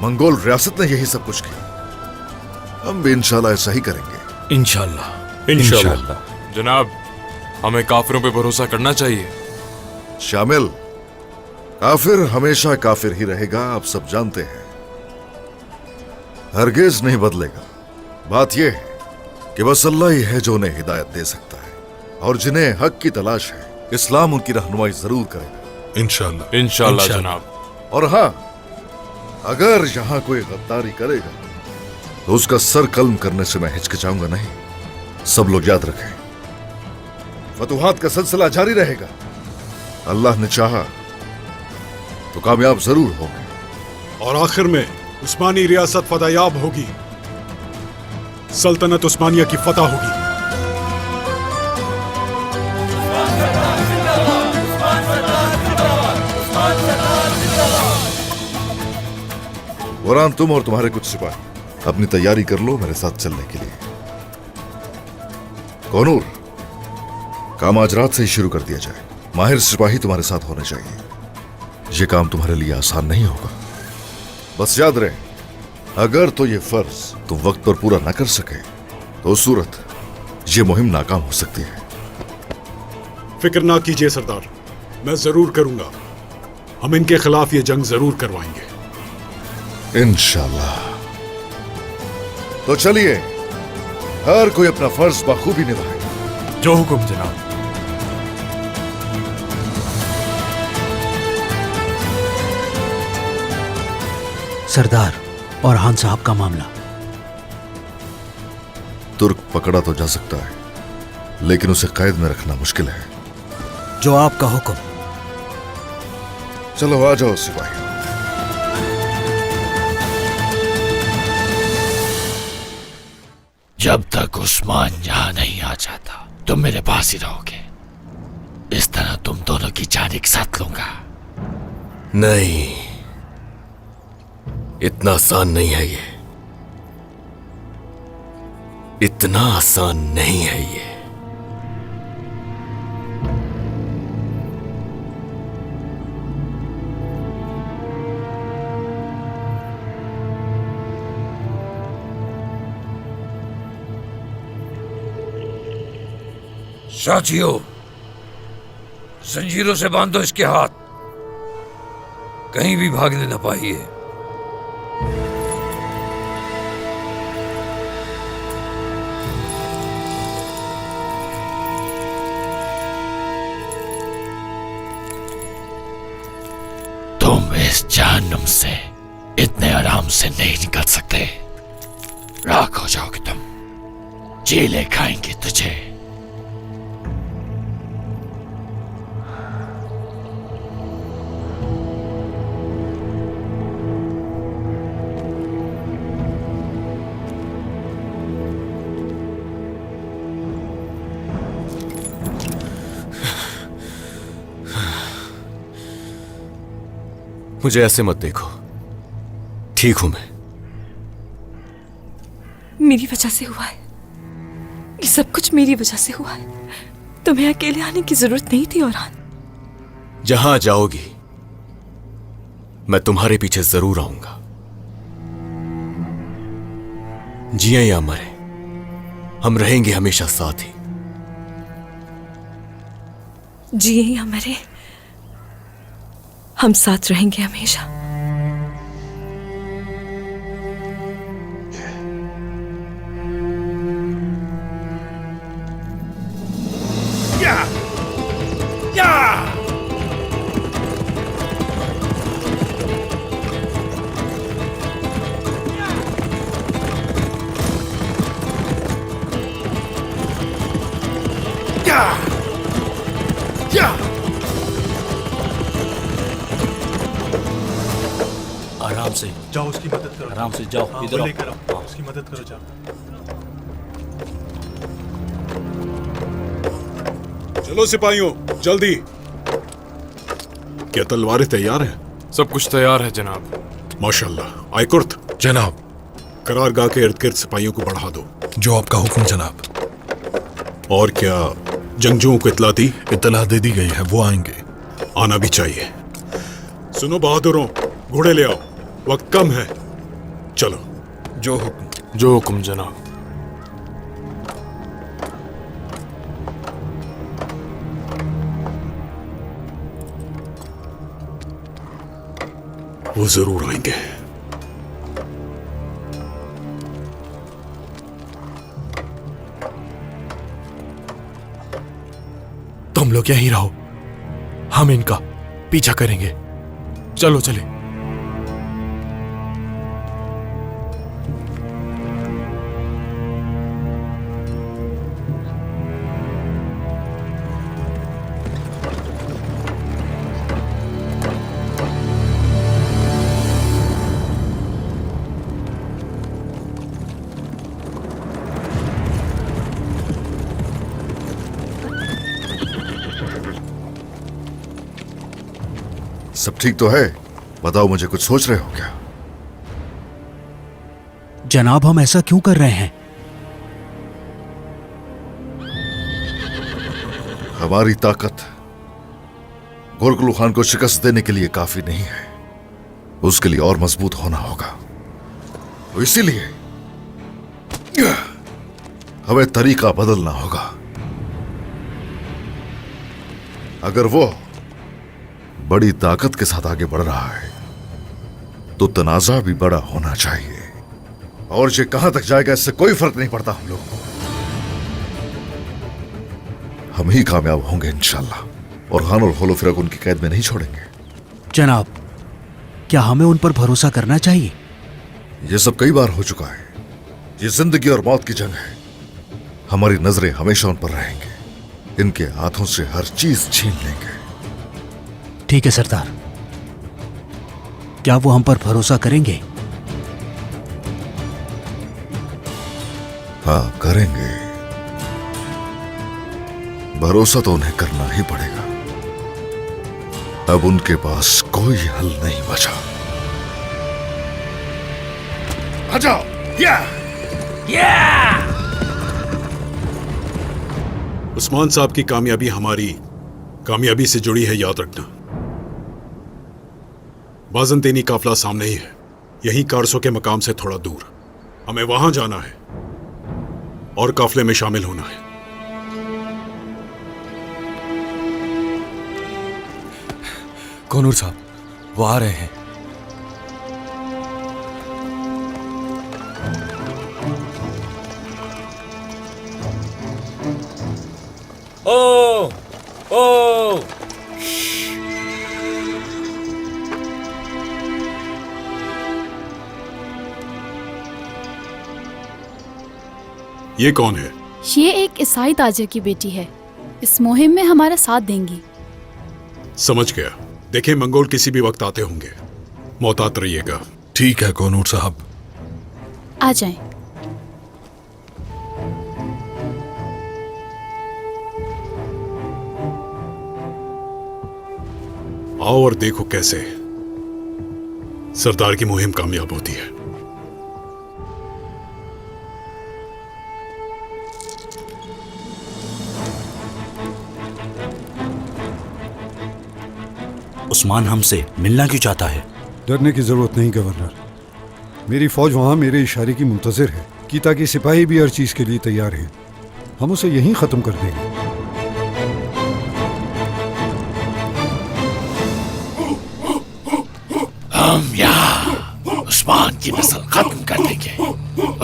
Speaker 8: मंगोल रियासत ने यही सब कुछ किया। हम भी इंशाल्लाह ऐसा ही करेंगे।
Speaker 20: इंशाल्लाह इंशाल्लाह। जनाब, हमें काफिरों पे भरोसा करना चाहिए।
Speaker 8: शामिल, काफिर हमेशा काफिर ही रहेगा, आप सब जानते हैं। हरगिज नहीं बदलेगा। बात यह है कि बस अल्लाह ही है जो उन्हें हिदायत दे सकता है, और जिन्हें हक की तलाश है इस्लाम उनकी रहनुमाई जरूर करेगा।
Speaker 20: इंशाल्लाह इंशाल्लाह जनाब।
Speaker 8: और हाँ, अगर यहां कोई गद्दारी करेगा तो उसका सर कलम करने से मैं हिचकिचाऊंगा नहीं। सब लोग याद रखें, फतुहात का सिलसिला जारी रहेगा। अल्लाह ने चाहा तो कामयाब जरूर होंगे।
Speaker 7: और आखिर में उस्मानी रियासत फतहयाब होगी, सल्तनत उस्मानिया की फतह होगी।
Speaker 8: वरान, तुम और तुम्हारे कुछ सिपाही अपनी तैयारी कर लो मेरे साथ चलने के लिए। कौनूर, काम आज रात से ही शुरू कर दिया जाए। माहिर सिपाही तुम्हारे साथ होने चाहिए। ये काम तुम्हारे लिए आसान नहीं होगा। बस याद रहे, अगर तो ये फर्ज तुम वक्त पर पूरा न कर सके तो उस सूरत ये मुहिम नाकाम हो सकती है।
Speaker 7: फिक्र ना कीजिए सरदार, मैं जरूर करूंगा। हम इनके खिलाफ ये जंग जरूर करवाएंगे
Speaker 8: इंशाल्लाह। तो चलिए, हर कोई अपना फर्ज बखूबी निभाए।
Speaker 14: जो हुक्म जनाब।
Speaker 17: सरदार और हान साहब का मामला।
Speaker 8: तुर्क पकड़ा तो जा सकता है, लेकिन उसे कैद में रखना मुश्किल है।
Speaker 17: जो आपका हुक्म।
Speaker 8: चलो आ जाओ सिपाही।
Speaker 1: जब तक उस्मान यहां नहीं आ जाता तुम मेरे पास ही रहोगे। इस तरह तुम दोनों की जान एक साथ लूंगा।
Speaker 21: नहीं, इतना आसान नहीं है ये। इतना आसान नहीं है ये।
Speaker 2: साथियों, जंजीरों से बांधो इसके हाथ, कहीं भी भागने न पाइए।
Speaker 1: तुम इस जहन्नुम से इतने आराम से नहीं निकल सकते। राख हो जाओगे तुम, जेलें खाएंगे तुझे।
Speaker 21: मुझे ऐसे मत देखो, ठीक हूं मैं।
Speaker 10: मेरी वजह से हुआ है, ये सब कुछ मेरी वजह से हुआ है। तुम्हें अकेले आने की जरूरत नहीं थी औरहान।
Speaker 21: जहां जाओगी मैं तुम्हारे पीछे जरूर आऊंगा। जिए या मरे, हम रहेंगे हमेशा साथ ही।
Speaker 10: जिए या मरे, हम साथ रहेंगे हमेशा।
Speaker 18: आराम से
Speaker 14: जाओ, उसकी मदद करो।
Speaker 18: आराम से जाओ, इधर
Speaker 14: लेकर आओ, उसकी मदद करो। जाओ,
Speaker 7: चलो सिपाहियों, जल्दी। क्या तलवारें तैयार हैं?
Speaker 20: सब कुछ तैयार है जनाब।
Speaker 7: माशाल्लाह। आयकुर्त
Speaker 20: जनाब,
Speaker 7: करारगाह के इर्द गिर्द सिपाहियों को बढ़ा दो।
Speaker 20: जो आपका हुक्म जनाब।
Speaker 7: और क्या जंगजुओं को इतला दी?
Speaker 20: इतला दे दी गई है, वो आएंगे।
Speaker 7: आना भी चाहिए। सुनो बहादुरों, घोड़े ले आओ, वक्त कम है। चलो।
Speaker 20: जो हुक्म जनाब।
Speaker 7: वो जरूर आएंगे।
Speaker 20: तुम लोग यहीं रहो, हम इनका पीछा करेंगे। चलो चले।
Speaker 8: सब ठीक तो है? बताओ, मुझे कुछ सोच रहे हो क्या?
Speaker 17: जनाब, हम ऐसा क्यों कर रहे हैं?
Speaker 8: हमारी ताकत गोरकुल खान को शिकस्त देने के लिए काफी नहीं है, उसके लिए और मजबूत होना होगा। तो इसीलिए हमें तरीका बदलना होगा। अगर वो बड़ी ताकत के साथ आगे बढ़ रहा है तो तनाजा भी बड़ा होना चाहिए, और ये कहां तक जाएगा इससे कोई फर्क नहीं पड़ता। हम लोग हम ही कामयाब होंगे इंशाल्लाह, और खान और होलोफिरा को उनकी कैद में नहीं छोड़ेंगे।
Speaker 17: जनाब, क्या हमें उन पर भरोसा करना चाहिए?
Speaker 8: ये सब कई बार हो चुका है। ये जिंदगी और मौत की जंग है। हमारी नजरें हमेशा उन पर रहेंगे। इनके हाथों से हर चीज छीन लेंगे।
Speaker 17: ठीक है सरदार, क्या वो हम पर भरोसा करेंगे?
Speaker 8: हाँ, करेंगे। भरोसा तो उन्हें करना ही पड़ेगा। अब उनके पास कोई हल नहीं बचा। आ जाओ।
Speaker 7: उस्मान साहब की कामयाबी हमारी कामयाबी से जुड़ी है, याद रखना। बाजंतीनी काफला सामने ही है, यहीं कारसों के मकाम से थोड़ा दूर। हमें वहां जाना है और काफले में शामिल होना है।
Speaker 21: कोनूर साहब, वो आ रहे हैं।
Speaker 2: ओ
Speaker 7: ये कौन है?
Speaker 12: ये एक ईसाई ताजिर की बेटी है। इस मुहिम में हमारा साथ देंगी।
Speaker 7: समझ गया। देखें, मंगोल किसी भी वक्त आते होंगे, मोहतात रहिएगा।
Speaker 20: ठीक है कोनूर साहब।
Speaker 12: आ जाएं।
Speaker 7: आओ और देखो कैसे सरदार की मुहिम कामयाब होती है।
Speaker 18: उस्मान हमसे मिलना क्यों चाहता है?
Speaker 3: डरने की जरूरत नहीं गवर्नर। मेरी फौज वहां मेरे इशारे की मुंतजिर है कि ताकि सिपाही भी हर चीज के लिए तैयार हैं। हम उसे यहीं खत्म कर देंगे।
Speaker 1: हम यहाँ उस्मान की नस्ल खत्म कर देंगे।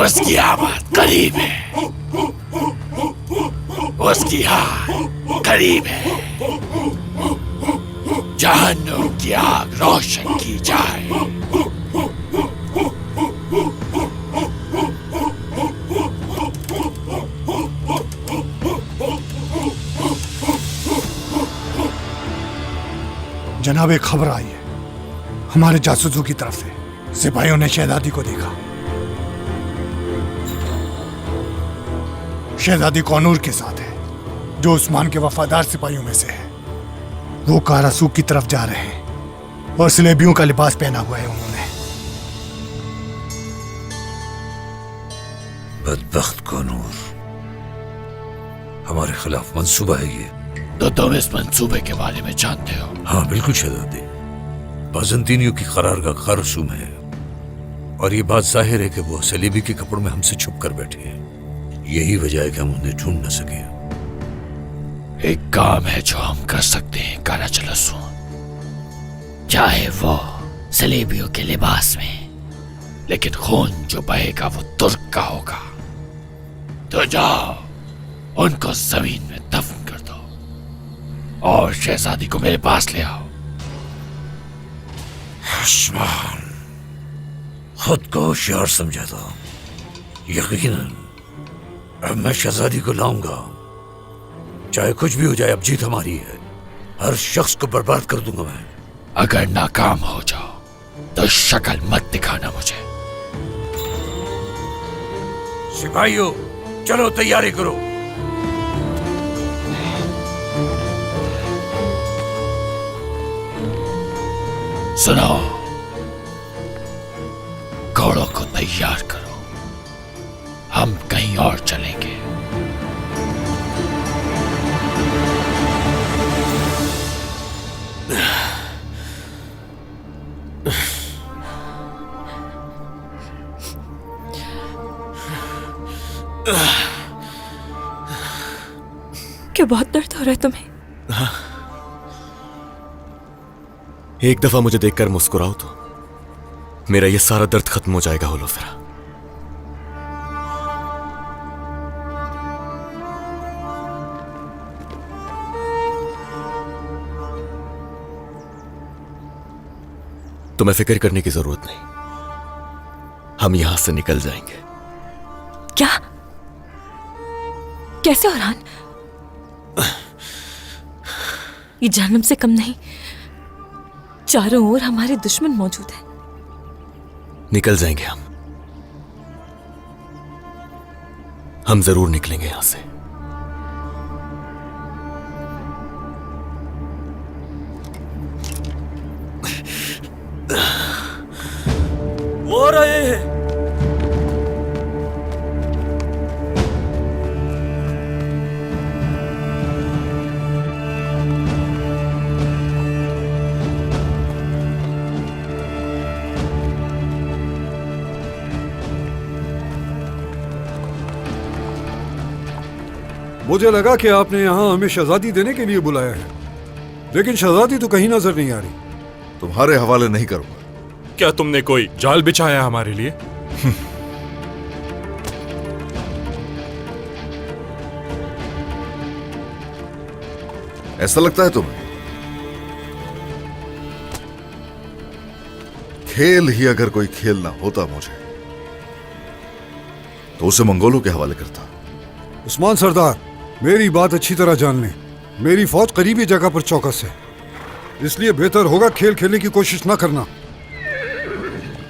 Speaker 1: उसकी आमद करीब है, उसकी हार करीब है। जहन्नुम की आग रोशन की जाए।
Speaker 22: जनाब, एक खबर आई है हमारे जासूसों की तरफ से। सिपाहियों ने शहजादी को देखा। शहजादी कोनूर के साथ है, जो उस्मान के वफादार सिपाहियों में से है। वो कारासूक की तरफ जा रहे हैं और सलेबियों का लिबास पहना हुआ है उन्होंने।
Speaker 2: बदबख्त कोनूर, हमारे खिलाफ मंसूबा है ये।
Speaker 1: तो तुम इस मंसूबे के बारे में जानते हो?
Speaker 2: हाँ बिल्कुल शहजादी। बाजंतीनियों की करारगाह कारसूम है, और ये बात जाहिर है कि वो सलीबी के कपड़ों में हमसे छुप कर बैठे हैं। यही वजह है कि हम उन्हें ढूंढ न सके।
Speaker 1: एक काम है जो हम कर सकते हैं काराचलसू, चाहे वो सलेबियों के लिबास में, लेकिन खून जो बहेगा वो तुर्क का होगा। तो जाओ, उनको जमीन में दफन कर दो और शहजादी को मेरे पास ले आओ।
Speaker 2: उस्मान खुद को होशियार समझा था। यकीनन अब मैं शहजादी को लाऊंगा। चाहे कुछ भी हो जाए, अब जीत हमारी है। हर शख्स को बर्बाद कर दूंगा मैं।
Speaker 1: अगर नाकाम हो जाओ तो शक्ल मत दिखाना मुझे।
Speaker 2: सिपाहियों, चलो तैयारी करो।
Speaker 1: सुनो, घोड़ों को तैयार करो, हम कहीं और चलेंगे।
Speaker 4: क्या बहुत दर्द हो रहा है तुम्हें?
Speaker 21: हाँ। एक दफा मुझे देखकर मुस्कुराओ तो मेरा ये सारा दर्द खत्म हो जाएगा होलोफेरा। तुम्हें फिक्र करने की जरूरत नहीं, हम यहां से निकल जाएंगे।
Speaker 4: क्या? कैसे औरान? ये जहन्नम से कम नहीं, चारों ओर हमारे दुश्मन मौजूद हैं।
Speaker 21: निकल जाएंगे हम जरूर निकलेंगे यहां से।
Speaker 19: वो रहे हैं।
Speaker 3: मुझे लगा कि आपने यहाँ हमें शहजादी देने के लिए बुलाया है, लेकिन शहजादी तो कहीं नजर नहीं आ रही।
Speaker 8: तुम्हारे हवाले नहीं करूंगा।
Speaker 20: क्या तुमने कोई जाल बिछाया हमारे लिए?
Speaker 8: ऐसा लगता है तुम्हें? खेल ही अगर कोई खेल ना होता मुझे तो उसे मंगोलों के हवाले करता।
Speaker 3: उस्मान सरदार, मेरी बात अच्छी तरह जान लें, मेरी फौज करीबी जगह पर चौकस है, इसलिए बेहतर होगा खेल खेलने की कोशिश ना करना।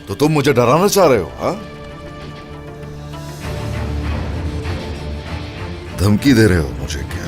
Speaker 8: तो तुम मुझे डराना चाह रहे हो? हाँ, धमकी दे रहे हो मुझे क्या?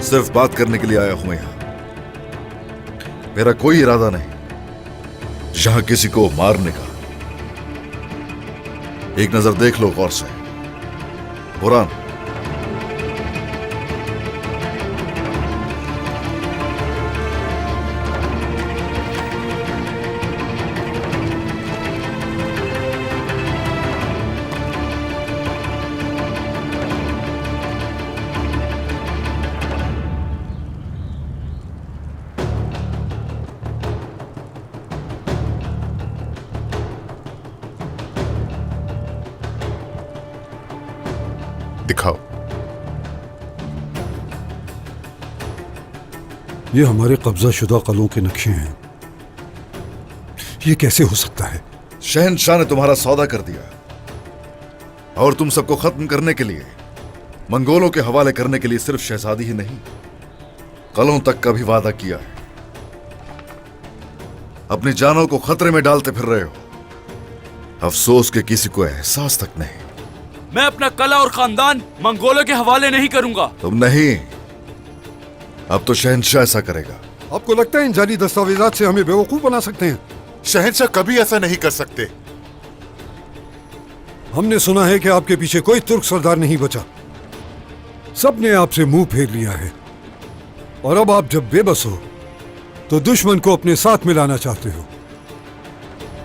Speaker 8: सिर्फ बात करने के लिए आया हूं यहां। मेरा कोई इरादा नहीं यहां किसी को मारने का। एक नजर देख लो गौर से। बुरान,
Speaker 13: दिखाओ।
Speaker 3: ये हमारे कब्जा शुदा कलों के नक्शे हैं। ये कैसे हो सकता है?
Speaker 8: शहनशाह ने तुम्हारा सौदा कर दिया और तुम सबको खत्म करने के लिए, मंगोलों के हवाले करने के लिए सिर्फ शहजादी ही नहीं, कलों तक का भी वादा किया है। अपनी जानों को खतरे में डालते फिर रहे हो। अफसोस के किसी को एहसास तक नहीं।
Speaker 14: मैं अपना कला और खानदान मंगोलों के हवाले नहीं करूंगा।
Speaker 8: तुम नहीं, अब तो शहनशाह ऐसा करेगा।
Speaker 3: आपको लगता है इन जाली दस्तावेजात से हमें बेवकूफ बना सकते हैं?
Speaker 13: शहनशाह कभी ऐसा नहीं कर सकते।
Speaker 3: हमने सुना है कि आपके पीछे कोई तुर्क सरदार नहीं बचा। सबने आपसे मुंह फेर लिया है और अब आप जब बेबस हो तो दुश्मन को अपने साथ मिलाना चाहते हो।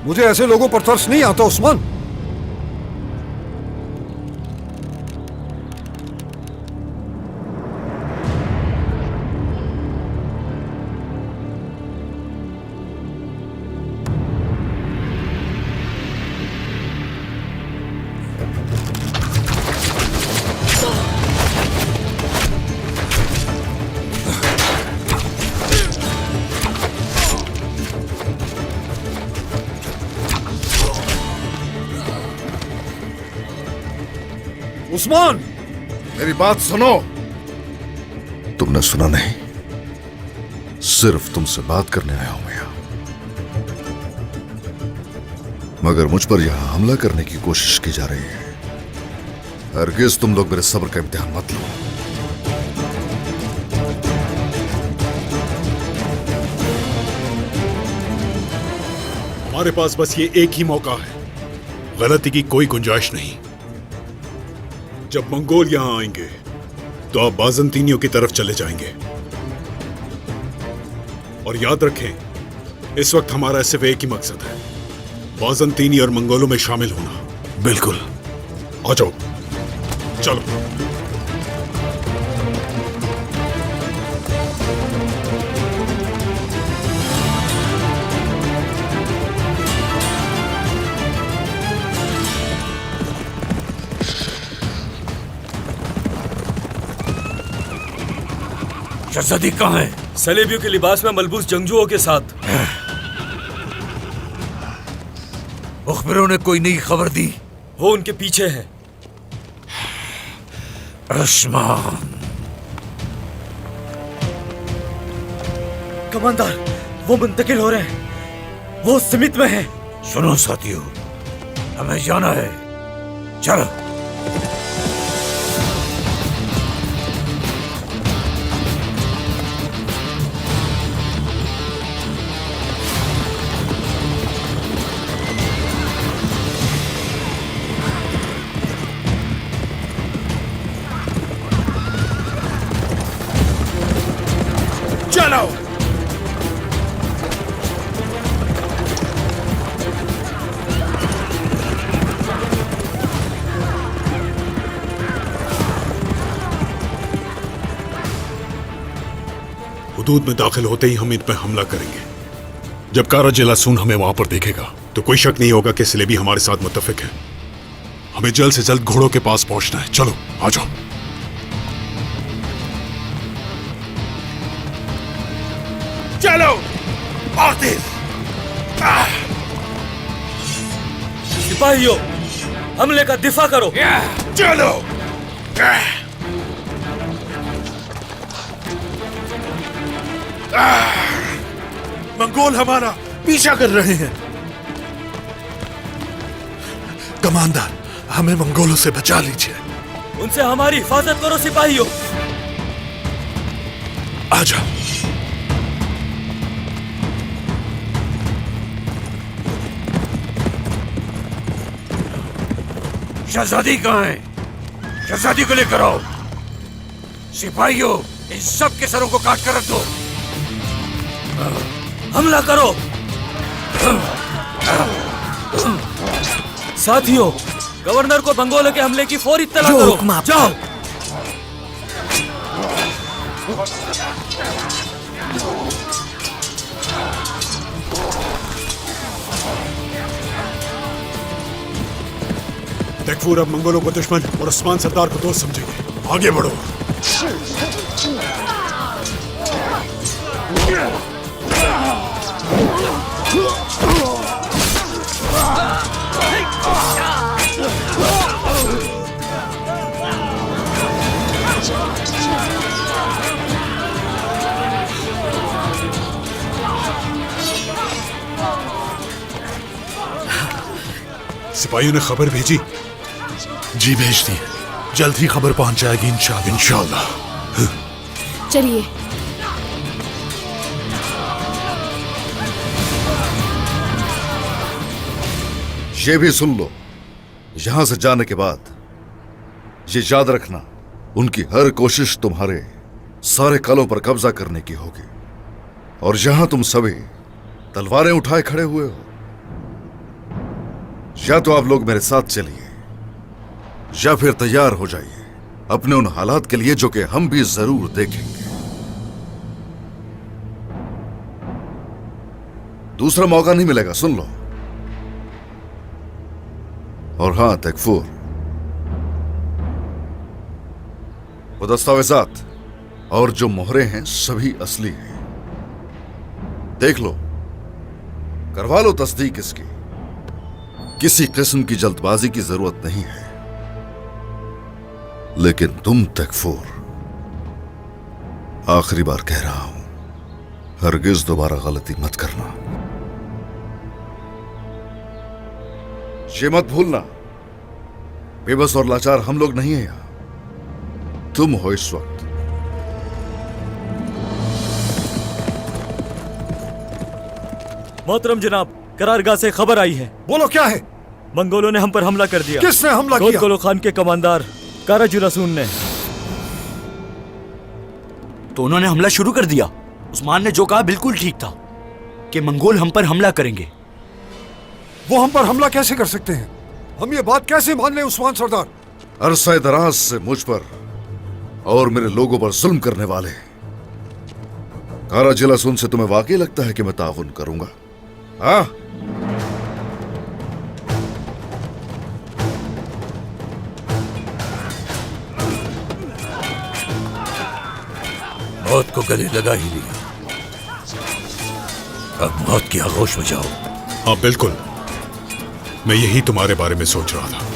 Speaker 3: मुझे ऐसे लोगों पर तरस नहीं आता उस्मान। उस्मान,
Speaker 8: मेरी बात सुनो। तुमने सुना नहीं? सिर्फ तुमसे बात करने आया हूं यहां, मगर मुझ पर यहां हमला करने की कोशिश की जा रही है। हरगिज तुम लोग मेरे सब्र का इम्तिहान मत लो।
Speaker 7: हमारे पास बस ये एक ही मौका है, गलती की कोई गुंजाइश नहीं। जब मंगोल यहां आएंगे तो आप बाजंतीनियों की तरफ चले जाएंगे। और याद रखें, इस वक्त हमारा सिर्फ एक ही मकसद है, बाजंतीनी और मंगोलों में शामिल होना।
Speaker 20: बिल्कुल,
Speaker 7: आ जाओ, चलो।
Speaker 2: शहजादी कहाँ है?
Speaker 19: सलेबियों के लिबास में मलबूस जंगजुओं के साथ।
Speaker 2: मुखबिरों ने कोई नई खबर दी?
Speaker 19: वो उनके पीछे है।
Speaker 2: उस्मान,
Speaker 19: कमांडर, वो मुंतकिल हो रहे हैं। वो समित में है।
Speaker 2: सुनो साथियों, हमें जाना है, चलो।
Speaker 1: चलो।
Speaker 7: हुदूद में दाखिल होते ही हम इन पर हमला करेंगे। जब कारा जिलासून हमें वहां पर देखेगा तो कोई शक नहीं होगा कि सिलेबी हमारे साथ मुत्तफिक है। हमें जल्द से जल्द घोड़ों के पास पहुंचना है। चलो, आ जाओ।
Speaker 1: चलो, आतिश।
Speaker 19: सिपाहियों, हमले का दिफा करो।
Speaker 1: चलो।
Speaker 20: मंगोल हमारा पीछा कर रहे हैं। कमांडर, हमें मंगोलों से बचा लीजिए।
Speaker 19: उनसे हमारी हिफाजत करो सिपाहियों।
Speaker 20: आ जाओ।
Speaker 2: शहजादी कहाँ है? शहजादी को लेकर आओ। सिपाहियों, इन सब के सरों को काट कर रख दो।
Speaker 19: हमला करो। साथियों, गवर्नर को मंगोलों के हमले की फौरी इत्तला करो। जाओ।
Speaker 7: तैफूर अब मंगोलों को दुश्मन और उस्मान सरदार को दोस्त समझेंगे। आगे बढ़ो। सिपाहियों ने खबर भेजी?
Speaker 20: जी भेज दी। जल्द ही खबर पहुंच जाएगी इंशाअल्लाह।
Speaker 12: चलिए।
Speaker 8: ये भी सुन लो, यहां से जाने के बाद ये याद रखना, उनकी हर कोशिश तुम्हारे सारे कलों पर कब्जा करने की होगी। और यहां तुम सभी तलवारें उठाए खड़े हुए हो, या तो आप लोग मेरे साथ चलिए या फिर तैयार हो जाइए अपने उन हालात के लिए जो कि हम भी जरूर देखेंगे। दूसरा मौका नहीं मिलेगा, सुन लो। और हां तैफूर, वो दस्तावेजात और जो मोहरें हैं सभी असली हैं। देख लो, करवा लो तस्दीक इसकी। किसी किस्म की जल्दबाजी की जरूरत नहीं है। लेकिन तुम तैफूर, आखिरी बार कह रहा हूं, हरगिज दोबारा गलती मत करना। ये मत भूलना, बेबस और लाचार हम लोग नहीं हैं यहां, तुम हो इस वक्त।
Speaker 19: मोहतरम जनाब, करारगाह से खबर आई है।
Speaker 3: बोलो क्या है?
Speaker 19: मंगोलों ने हम पर हमला कर दिया।
Speaker 3: किसने हमला किया?
Speaker 19: गोरकुल खान के कमांडर काराजुलासून ने।
Speaker 18: तो उन्होंने हमला शुरू कर दिया। उस्मान ने जो कहा बिल्कुल ठीक था कि मंगोल हम पर हमला करेंगे।
Speaker 3: वो हम पर हमला कैसे कर सकते हैं? हम ये बात कैसे मान लें उस्मान सरदार?
Speaker 8: अरसा दराज से मुझ पर और मेरे लोगों पर जुल्म करने वाले काराजुलासून से तुम्हें वाकई लगता है कि मैं ताउन करूंगा? हाँ?
Speaker 2: मौत को गले लगा ही लिया, अब मौत की आगोश में जाओ।
Speaker 7: हाँ बिल्कुल, मैं यही तुम्हारे बारे में सोच रहा था।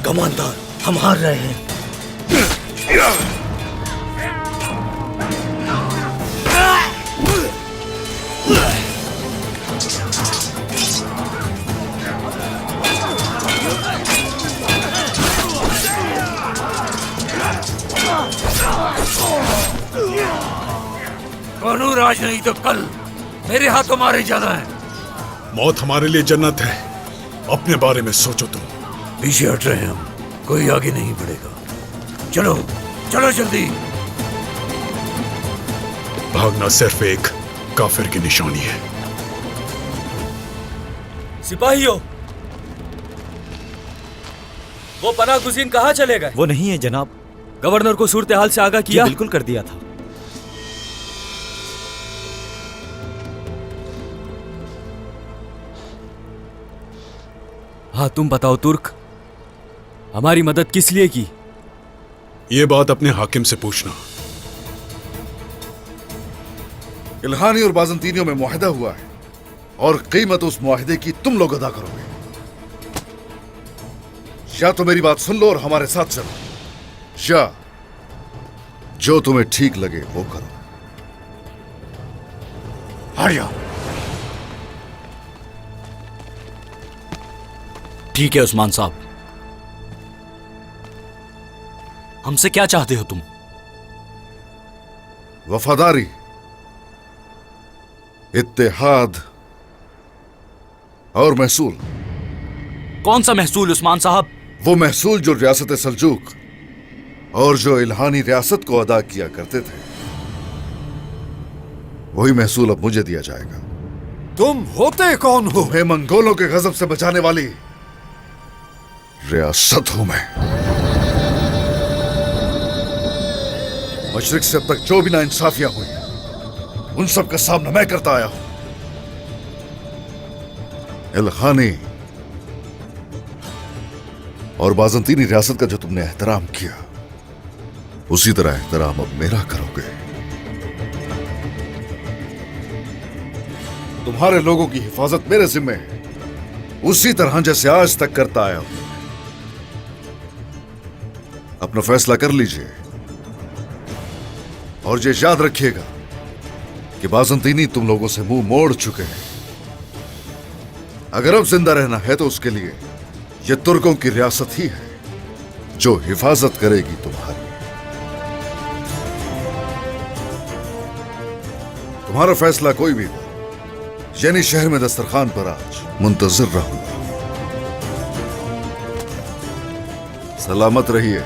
Speaker 2: कमांडर, हम हार रहे हैं।
Speaker 1: कानून आज नहीं तो कल मेरे हाथों मारे जाना है।
Speaker 7: मौत हमारे लिए जन्नत है, अपने बारे में सोचो तुम।
Speaker 2: पीछे हट रहे हैं हम, कोई आगे नहीं बढ़ेगा। चलो चलो जल्दी।
Speaker 7: भागना सिर्फ एक काफिर की निशानी है।
Speaker 19: सिपाहियों, वो पनाह गुज़ीन कहाँ चले गए?
Speaker 18: वो नहीं है जनाब।
Speaker 19: गवर्नर को सूरत हाल से आगाह किया?
Speaker 18: बिल्कुल कर दिया था।
Speaker 19: हाँ तुम बताओ तुर्क, हमारी मदद किस लिए की?
Speaker 7: ये बात अपने हाकिम से पूछना।
Speaker 8: इल्हानी और बाज़ंतीनियों में मुआहदा हुआ है और कीमत उस मुआहदे की तुम लोग अदा करोगे। या तो मेरी बात सुन लो और हमारे साथ चलो, या जो तुम्हें ठीक लगे वो करो।
Speaker 3: आर्या,
Speaker 18: ठीक है उस्मान साहब, हमसे क्या चाहते हो तुम?
Speaker 8: वफादारी, इत्तेहाद और महसूल।
Speaker 18: कौन सा महसूल उस्मान साहब?
Speaker 8: वो महसूल जो रियासत सल्जूक और जो इल्हानी रियासत को अदा किया करते थे, वही महसूल अब मुझे दिया जाएगा।
Speaker 3: तुम होते कौन हो?
Speaker 8: तुम्हें मंगोलों के गजब से बचाने वाली रियासत हूं मैं। मशरिक से अब तक जो भी नाइंसाफियां हुई, उन सब का सामना मैं करता आया हूं। इल्हानी और बाज़ंतीनी रियासत का जो तुमने एहतराम किया, उसी तरह एहतराम अब मेरा करोगे। तुम्हारे लोगों की हिफाजत मेरे जिम्मे है, उसी तरह जैसे आज तक करता आया हूं। अपना फैसला कर लीजिए और ये याद रखिएगा कि बाज़ंतीनी तुम लोगों से मुंह मोड़ चुके हैं। अगर अब जिंदा रहना है तो उसके लिए यह तुर्कों की रियासत ही है जो हिफाजत करेगी तुम्हारी। तुम्हारा फैसला कोई भी हो, यानी शहर में दस्तरखान पर आज मुंतजिर रहूंगा। सलामत रहिए।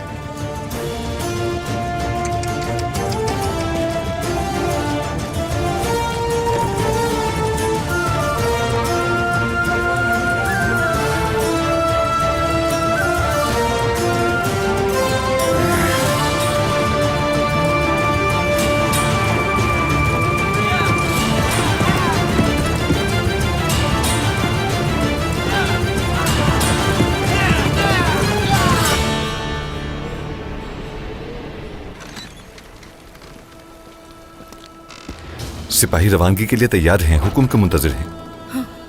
Speaker 15: सिपाही रवानगी के लिए तैयार हैं, हुक्म के मुंतजिर हैं।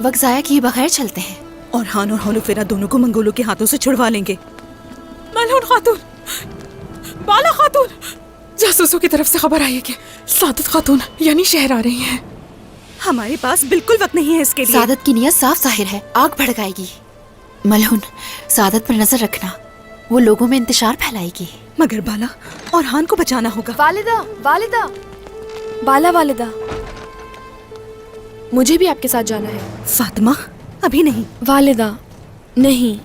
Speaker 16: वक्त जाया किए बगैर चलते हैं
Speaker 11: और हान और होलोफेरा दोनों को मंगोलों के हाथों से छुड़वा लेंगे।
Speaker 4: मलहून खातून, बाला खातून, जासूसों की तरफ से खबर आई है कि सादत खातून यानी शहर आ रही हैं।
Speaker 11: हमारे पास बिल्कुल वक्त नहीं है इसके लिए।
Speaker 16: सादत की नियत साफ जाहिर है, आग भड़काएगी। मलहून, सादत पर नजर रखना, वो लोगों में इंतशार फैलाएगी।
Speaker 11: मगर बाला और हान को बचाना होगा।
Speaker 10: वालिदा, वालिदा, बाला वालिदा, मुझे भी आपके साथ जाना है।
Speaker 11: फातिमा, अभी नहीं।
Speaker 10: वालिदा, नहीं,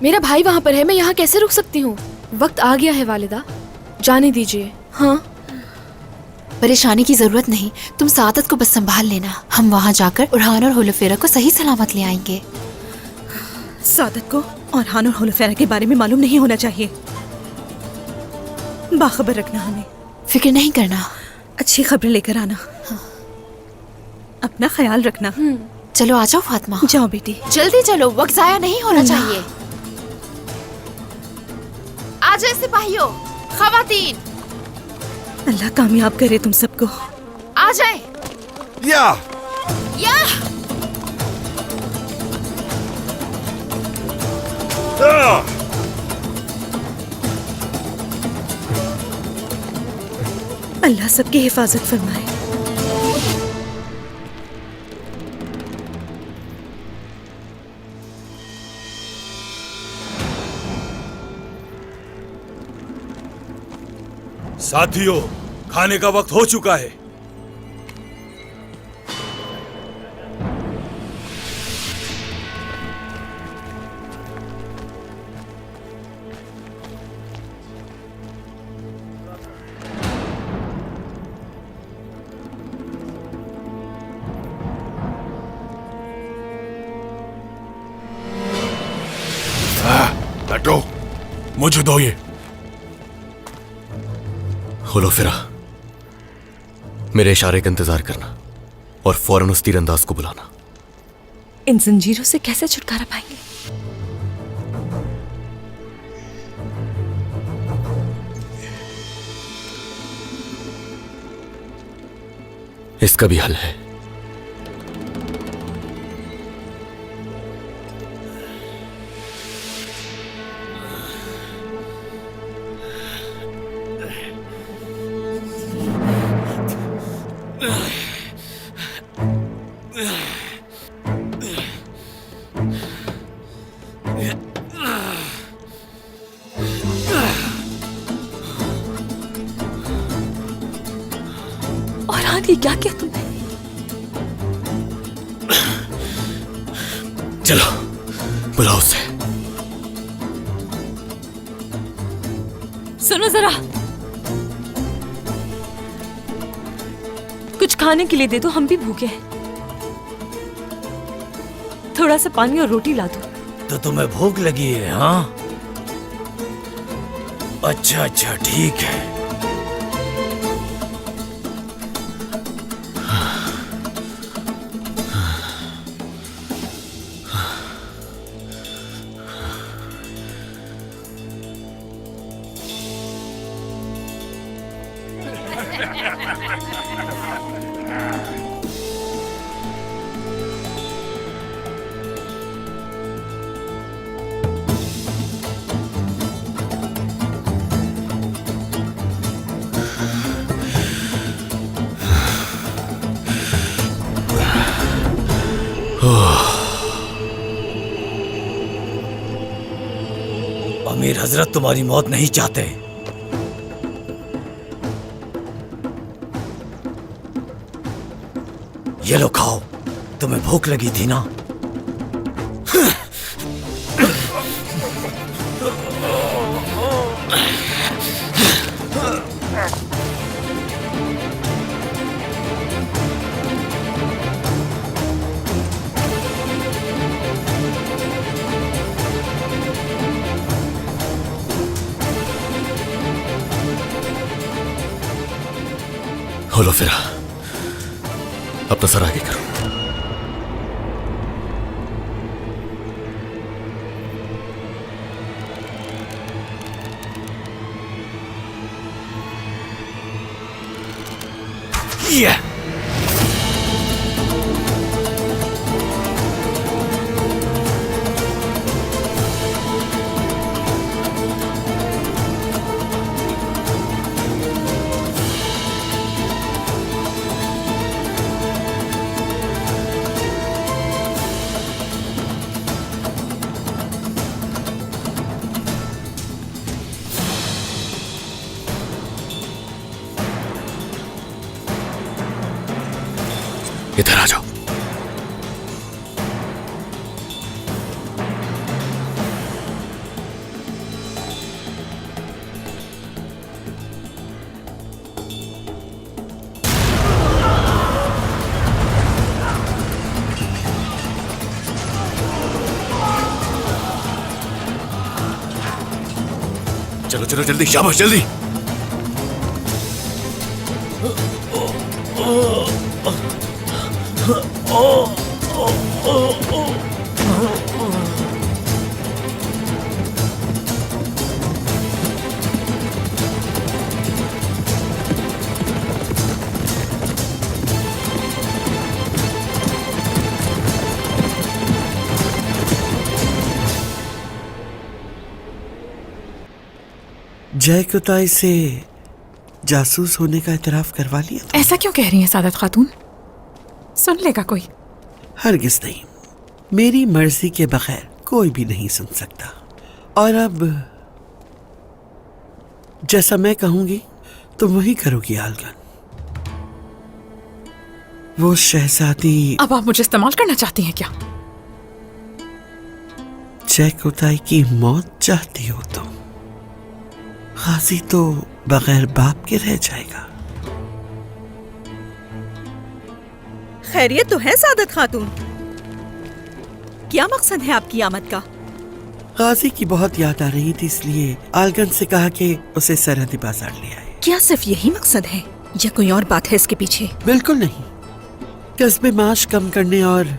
Speaker 10: मेरा भाई वहाँ पर है, मैं यहाँ कैसे रुक सकती हूँ? वक्त आ गया है वालिदा, जाने दीजिए। हाँ,
Speaker 16: परेशानी की जरूरत नहीं, तुम सादत को बस संभाल लेना। हम वहाँ जाकर उरहान और होलोफेरा को सही सलामत ले आएंगे।
Speaker 11: सादत को और हान और होलोफेरा के बारे में मालूम नहीं होना चाहिए। बाखबर रखना हमें।
Speaker 16: फिक्र नहीं करना।
Speaker 11: अच्छी खबरें लेकर आना। हाँ। अपना ख्याल रखना।
Speaker 16: चलो आ जाओ फातिमा।
Speaker 11: जाओ बेटी,
Speaker 16: जल्दी चलो, वक्त जाया नहीं होना चाहिए। आ जाए सिपाहियों, खवातीन।
Speaker 11: अल्लाह कामयाब करे तुम सबको।
Speaker 16: आ जाए।
Speaker 8: या
Speaker 11: अल्लाह सबकी हिफाजत फरमाए।
Speaker 5: साथियों, खाने का वक्त हो चुका है।
Speaker 7: बैठो, मुझे दो ये।
Speaker 21: होलोफेरा, मेरे इशारे का इंतजार करना और फौरन उस तीरंदाज को बुलाना।
Speaker 4: इन जंजीरों से कैसे छुटकारा पाएंगे?
Speaker 21: इसका भी हल है।
Speaker 4: ये क्या किया तुमने?
Speaker 21: चलो बुलाओ उसे।
Speaker 4: सुनो जरा, कुछ खाने के लिए दे दो, हम भी भूखे हैं। थोड़ा सा पानी और रोटी ला दो।
Speaker 2: तो तुम्हें भूख लगी है? हाँ, अच्छा अच्छा, ठीक है। अमीर हजरत तुम्हारी मौत नहीं चाहते। ये लो खाओ, तुम्हें भूख लगी थी ना?
Speaker 21: होलोफेरा, अपना सर आगे करो। इधर आ जाओ। चलो चलो जल्दी, शाबाश जल्दी।
Speaker 6: जय कुताई से जासूस होने का इतराफ करवा लिया तो?
Speaker 9: ऐसा क्यों कह रही हैं सादत खातून? सुन लेगा कोई?
Speaker 6: हरगिज नहीं, मेरी मर्जी के बगैर कोई भी नहीं सुन सकता। और अब जैसा मैं कहूंगी तुम वही करोगी आलगन। वो शहजादी।
Speaker 9: अब आप मुझे इस्तेमाल करना चाहती हैं क्या?
Speaker 6: जय कुताई की मौत चाहती हो तुम? गाजी तो बगैर बाप के रह जाएगा।
Speaker 11: खैरियत तो है सादत खातून? क्या मकसद है आपकी आमद का?
Speaker 6: गाजी की बहुत याद आ रही थी, इसलिए आलगन से कहा कि उसे सरहदी बाजार ले आए।
Speaker 11: क्या सिर्फ यही मकसद है या कोई और बात है इसके पीछे?
Speaker 6: बिल्कुल नहीं, कस्बे माश कम करने और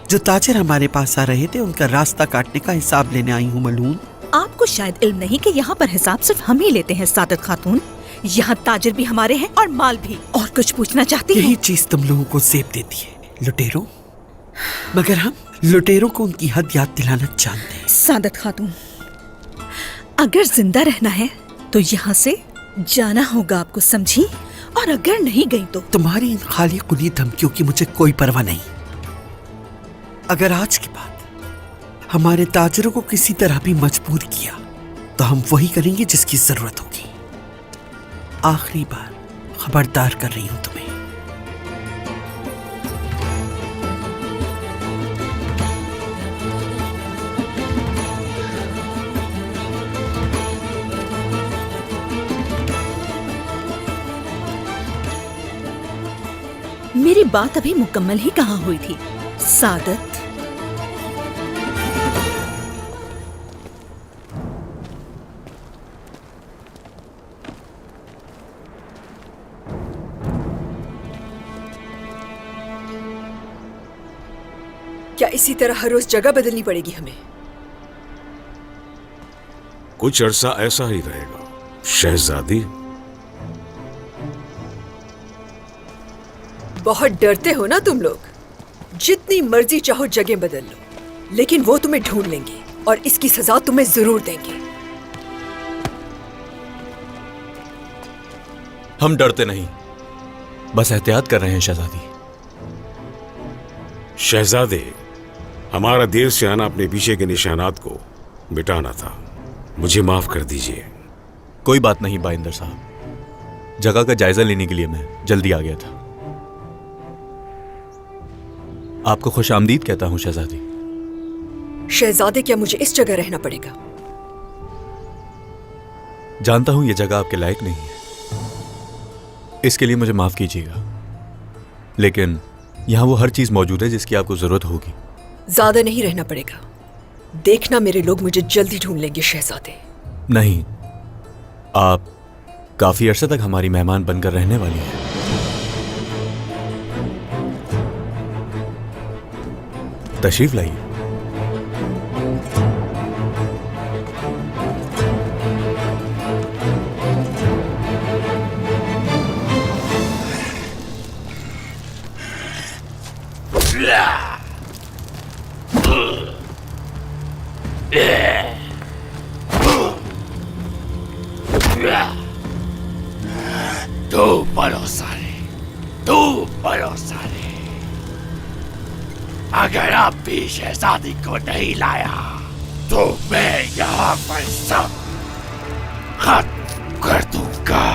Speaker 6: जो ताजिर हमारे पास आ रहे थे उनका रास्ता काटने का हिसाब लेने आई हूँ मलून।
Speaker 11: आपको शायद इल्म नहीं कि यहाँ पर हिसाब सिर्फ हम ही लेते हैं सादत खातून। यहाँ ताजिर भी हमारे हैं और माल भी। और कुछ पूछना चाहती हैं?
Speaker 6: यही चीज तुम लोगों को जेब देती है, लुटेरों। मगर हम लुटेरों को उनकी हद याद दिलाना जानते हैं।
Speaker 11: सादत खातून, अगर जिंदा रहना है तो यहाँ से जाना होगा आपको, समझी? और अगर नहीं गई तो
Speaker 6: तुम्हारी इन खाली खुली धमकियों की मुझे कोई परवाह नहीं। अगर आज के बाद हमारे ताजरों को किसी तरह भी मजबूर किया तो हम वही करेंगे जिसकी जरूरत होगी। आखिरी बार खबरदार कर रही हूं तुम्हें।
Speaker 11: मेरी बात अभी मुकम्मल ही कहाँ हुई थी सादत?
Speaker 4: क्या इसी तरह हर रोज जगह बदलनी पड़ेगी हमें?
Speaker 23: कुछ अरसा ऐसा ही रहेगा शहजादी।
Speaker 4: बहुत डरते हो ना तुम लोग। जितनी मर्जी चाहो जगह बदल लो, लेकिन वो तुम्हें ढूंढ लेंगे और इसकी सजा तुम्हें जरूर देंगे।
Speaker 21: हम डरते नहीं, बस एहतियात कर रहे हैं शहजादी।
Speaker 23: शहजादे, हमारा देर से आना अपने पीछे के निशानात को मिटाना था। मुझे माफ कर दीजिए।
Speaker 21: कोई बात नहीं बाइंदर साहब, जगह का जायजा लेने के लिए मैं जल्दी आ गया था। आपको खुशामदीद कहता हूं शहजादी।
Speaker 4: शहजादे, क्या मुझे इस जगह रहना पड़ेगा?
Speaker 21: जानता हूं यह जगह आपके लायक नहीं है, इसके लिए मुझे माफ कीजिएगा, लेकिन यहां वो हर चीज मौजूद है जिसकी आपको जरूरत होगी।
Speaker 4: ज्यादा नहीं रहना पड़ेगा। देखना मेरे लोग मुझे जल्दी ढूंढ लेंगे शहजादे।
Speaker 21: नहीं, आप काफी अरसे तक हमारी मेहमान बनकर रहने वाली हैं। तशरीफ लाइए।
Speaker 1: तू बड़ो सारे, तू बड़ो सारे। अगर अब भी शहजादी को नहीं लाया तो मैं यहाँ पर सब खत्म कर दूंगा।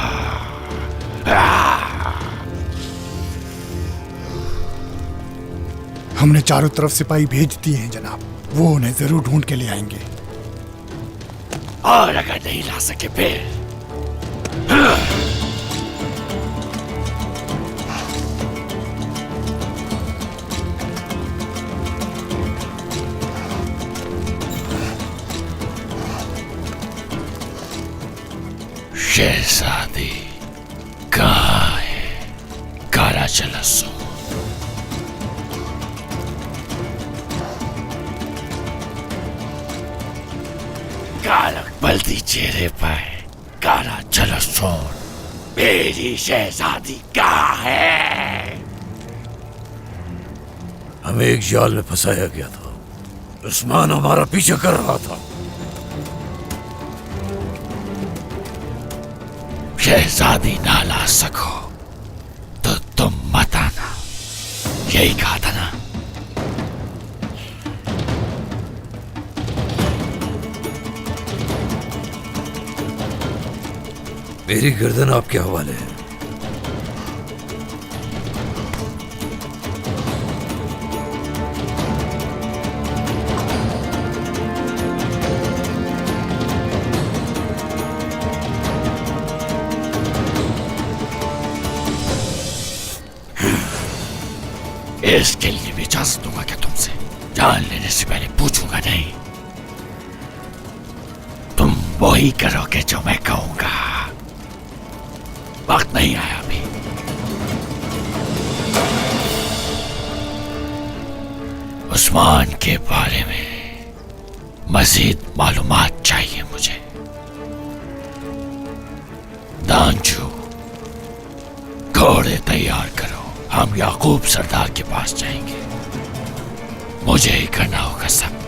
Speaker 14: हमने चारों तरफ सिपाही भेज दिए हैं जनाब, वो उन्हें जरूर ढूंढ के ले आएंगे।
Speaker 1: और अगर नहीं ला सके फिर शहजादी कहाँ है? कारा चलसो कालक बल्दी चेहरे पर कारा चलसो, मेरी शहजादी कहाँ है?
Speaker 2: हमें एक जाल में फंसाया गया था। उस्मान हमारा पीछा कर रहा था।
Speaker 1: शहजादी ना ला सको तो तुम मत आना, यही कहा था ना?
Speaker 2: मेरी गर्दन आपके हवाले है।
Speaker 1: इसके लिए भी इजाजत दूंगा क्या तुमसे? जान लेने से पहले पूछूंगा नहीं। तुम वही करोगे जो मैं कहूंगा। वक्त नहीं आया अभी। उस्मान के बारे में मजीद मालूमात चाहिए मुझे। दांजू, घोड़े तैयार करो, हम याकूब सरदार के पास जाएंगे। मुझे ही करना होगा सब।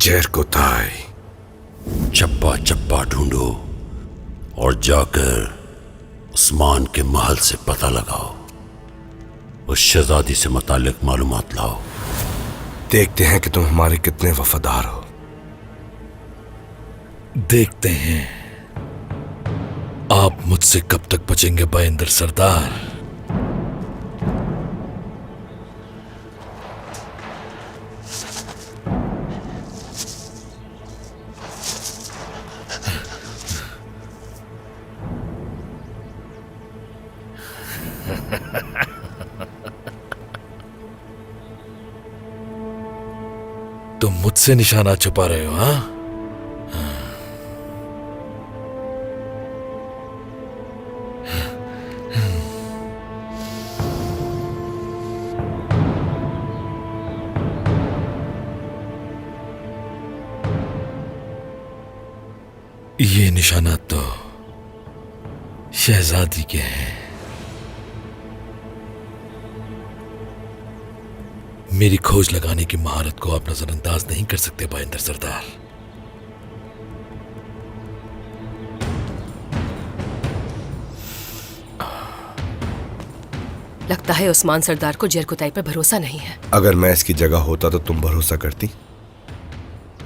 Speaker 2: जरकोताई चप्पा चप्पा ढूंढो और जाकर उस्मान के महल से पता लगाओ। उस शहजादी से मुतालिक मालूमात लाओ।
Speaker 17: देखते हैं कि तुम हमारे कितने वफादार हो।
Speaker 20: देखते हैं आप मुझसे कब तक बचेंगे बाइंदर सरदार। तुम मुझसे निशाना छुपा रहे हो? हाँ, ये निशाना तो शहजादी के हैं। मेरी खोज लगाने की महारत को आप नजरअंदाज नहीं कर सकते बाइंदर सरदार।
Speaker 4: लगता है उस्मान सरदार को जरकोताई पर भरोसा नहीं है।
Speaker 17: अगर मैं इसकी जगह होता तो तुम भरोसा करती?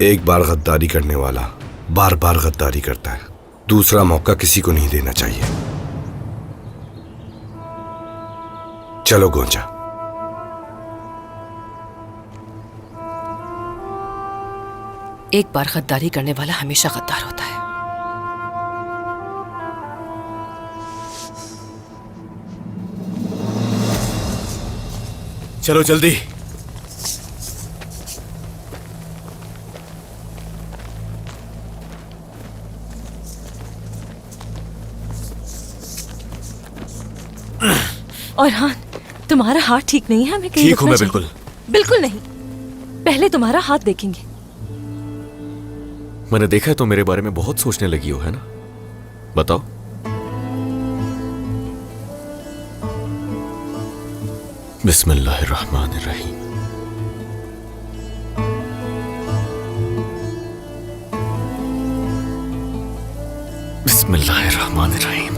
Speaker 17: एक बार गद्दारी करने वाला बार बार गद्दारी करता है। दूसरा मौका किसी को नहीं देना चाहिए। चलो गोंजा।
Speaker 4: एक बार गद्दारी करने वाला हमेशा गद्दार होता है।
Speaker 5: चलो जल्दी।
Speaker 11: और हाँ, तुम्हारा हाथ ठीक नहीं है, हमें कहीं
Speaker 5: ठीक हूं मैं
Speaker 11: रुकना
Speaker 5: बिल्कुल।
Speaker 11: चाहिए। बिल्कुल नहीं, पहले तुम्हारा हाथ देखेंगे।
Speaker 21: मैंने देखा है तो मेरे बारे में बहुत सोचने लगी हो, है ना? बताओ। बिस्मिल्लाहिर्रहमानिर्रहीम। बिस्मिल्लाहिर्रहमानिर्रहीम।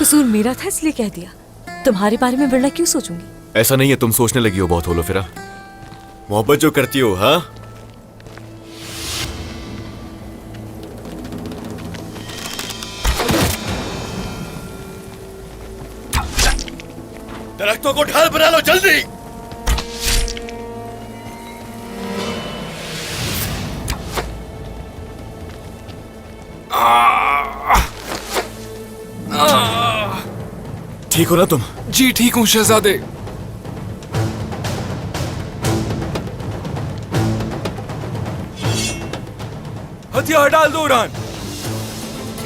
Speaker 4: कसूर मेरा था इसलिए कह दिया। तुम्हारे बारे में वरना क्यों सोचूंगी।
Speaker 21: ऐसा नहीं है, तुम सोचने लगी हो बहुत होलोफिरा। मोहब्बत जो करती हो, हाँ?
Speaker 5: दरख्तों को ढाल बना लो जल्दी।
Speaker 21: ठीक हो ना तुम?
Speaker 20: जी ठीक हूँ शहजादे।
Speaker 5: हथियार डाल दो उड़ान।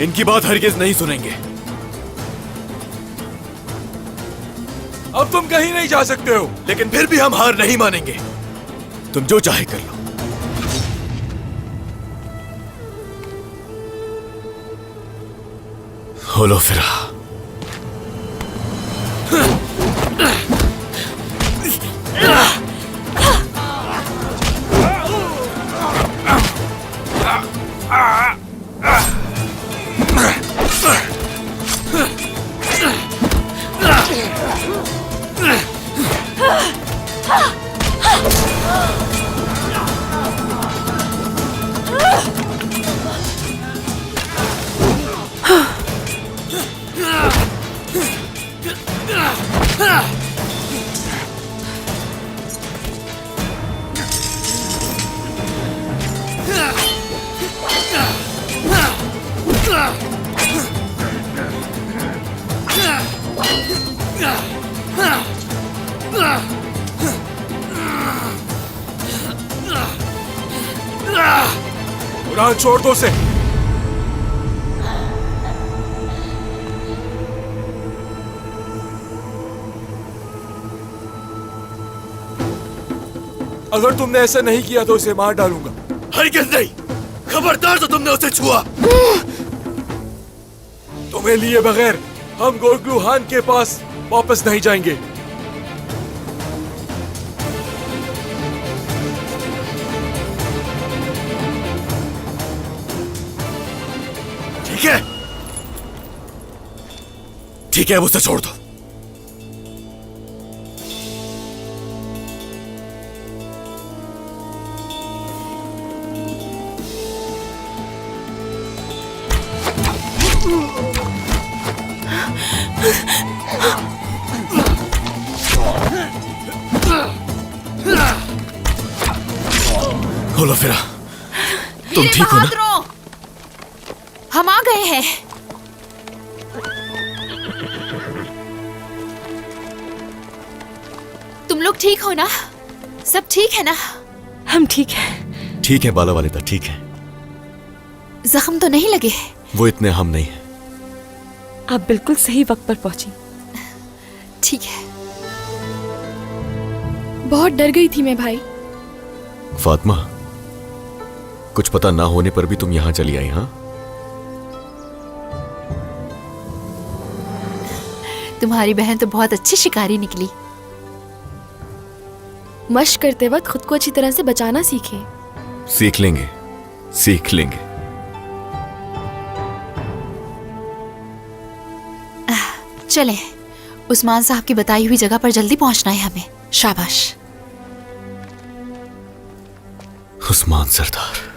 Speaker 21: इनकी बात हरगिज नहीं सुनेंगे।
Speaker 5: अब तुम कहीं नहीं जा सकते हो, लेकिन फिर भी हम हार नहीं मानेंगे।
Speaker 21: तुम जो चाहे कर लो। होलोफिरा,
Speaker 5: उड़ान छोड़ दो उसे। अगर तुमने ऐसा नहीं किया तो उसे मार डालूंगा। हरगिज़ नहीं, खबरदार तो तुमने उसे छुआ। तुम्हें लिए बगैर हम गोरग्लू खान के पास वापस नहीं जाएंगे। ठीक है,
Speaker 21: ठीक है, अब उसे छोड़ दो। होलोफिरा, तुम ठीक हो ना?
Speaker 16: हम आ गए हैं। तुम लोग ठीक हो ना? सब ठीक है ना?
Speaker 4: हम ठीक हैं।
Speaker 21: ठीक है बाला वालिदा, ठीक है।
Speaker 16: जख्म तो नहीं लगे?
Speaker 21: वो इतने हम नहीं है।
Speaker 4: आप बिल्कुल सही वक्त पर पहुंची।
Speaker 16: ठीक है।
Speaker 10: बहुत डर गई थी मैं भाई।
Speaker 21: फातिमा, कुछ पता ना होने पर भी तुम यहां चली आई, हाँ?
Speaker 16: तुम्हारी बहन तो बहुत अच्छी शिकारी निकली।
Speaker 10: मश्क करते वक्त खुद को अच्छी तरह से बचाना सीखे।
Speaker 21: सीख लेंगे, सीख लेंगे।
Speaker 16: चले, उस्मान साहब की बताई हुई जगह पर जल्दी पहुंचना है हमें। शाबाश।
Speaker 21: उस्मान सरदार।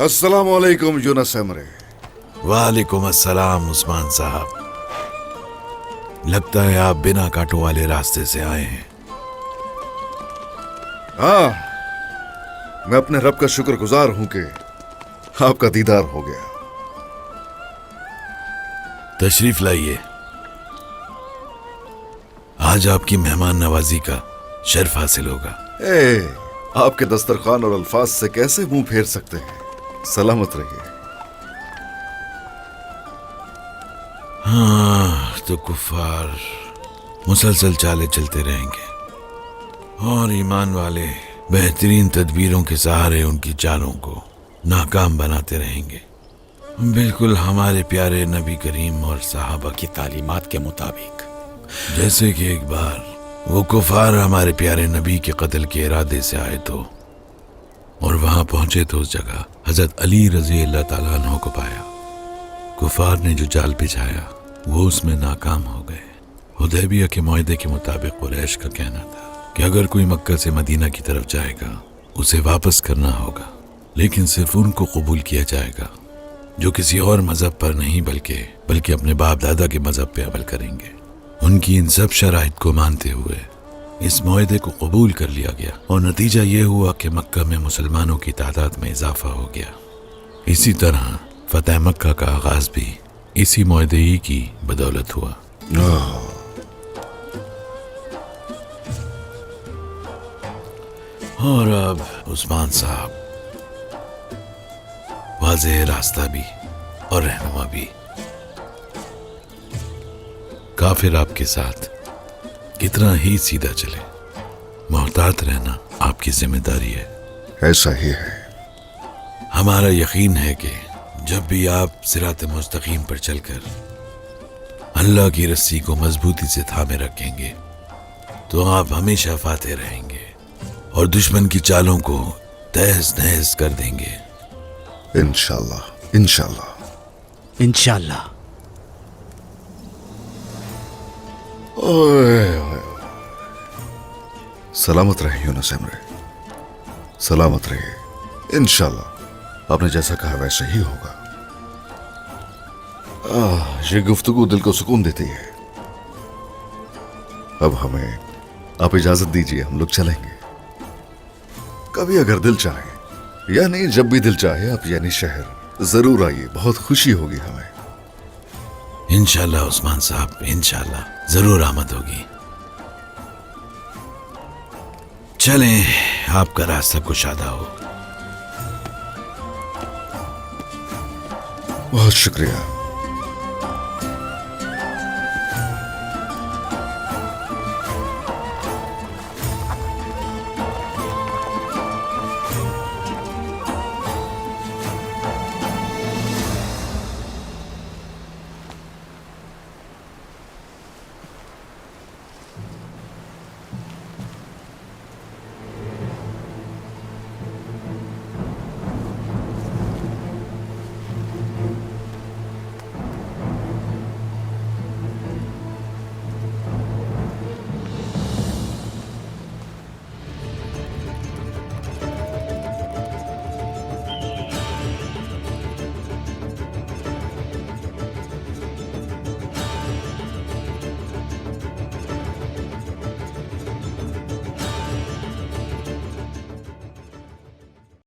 Speaker 8: अस्सलाम वालेकुम यूनुस एमरे।
Speaker 12: वालेकुम अस्सलाम उस्मान साहब। लगता है आप बिना कांटों वाले रास्ते से आए हैं।
Speaker 8: हाँ, मैं अपने रब का शुक्रगुजार हूं कि आपका दीदार हो गया।
Speaker 12: तशरीफ लाइए। आज आपकी मेहमान नवाजी का शर्फ हासिल होगा।
Speaker 8: आपके दस्तरखान और अल्फाज से कैसे मुंह फेर सकते हैं। सलामत रहिए।
Speaker 12: हाँ, तो कुफार मुसलसल चाले चलते रहेंगे और ईमान वाले बेहतरीन तदबीरों के सहारे उनकी चालों को नाकाम बनाते रहेंगे, बिल्कुल हमारे प्यारे नबी करीम और साहबा की तालीमात के मुताबिक। जैसे कि एक बार वो कुफार हमारे प्यारे नबी के कत्ल के इरादे से आए तो, और वहां पहुंचे तो उस जगह हजरत अली रजी अल्लाह ताला अन्हु को पाया। कुफार ने जो जाल बिछाया वो उसमें नाकाम हो गए। हुदैबिया के मुआहदे के मुताबिक कुरैश का कहना था कि अगर कोई मक्का से मदीना की तरफ जाएगा उसे वापस करना होगा, लेकिन सिर्फ उनको कबूल किया जाएगा जो किसी और मजहब पर नहीं बल्कि अपने बाप दादा के मजहब पे अमल करेंगे। उनकी इन सब शराइत को मानते हुए इस मुआहदे को कबूल कर लिया गया और नतीजा ये हुआ कि मक्का में मुसलमानों की तादाद में इजाफा हो गया। इसी तरह फतेह मक्का का आगाज भी इसी मुआहदे ही की बदौलत हुआ। और अब उस्मान साहब, वाज़ेह रास्ता भी और रहनुमा भी। काफिर आपके साथ कितना ही सीधा चले, मोहतात रहना आपकी जिम्मेदारी है।
Speaker 8: ऐसा ही है।
Speaker 12: हमारा यकीन है कि जब भी आप सिरात मुस्तकीम पर चलकर अल्लाह की रस्सी को मजबूती से थामे रखेंगे तो आप हमेशा फाते रहेंगे और दुश्मन की चालों को तहस नहस कर देंगे।
Speaker 8: इंशाल्लाह, इंशाल्लाह,
Speaker 6: इंशाल्लाह।
Speaker 8: सलामत रहे यूनुस एमरे, सलामत रहे। इंशाल्लाह आपने जैसा कहा वैसे ही होगा। ये गुफ्तगू दिल को सुकून देती है। अब हमें आप इजाजत दीजिए, हम लोग चलेंगे। कभी अगर दिल चाहे, यानी जब भी दिल चाहे आप यानी शहर जरूर आइए, बहुत खुशी होगी हमें।
Speaker 12: इंशाल्लाह उस्मान साहब, इंशाल्लाह जरूर आमद होगी। चलें, आपका रास्ता कुशादा हो।
Speaker 8: बहुत शुक्रिया।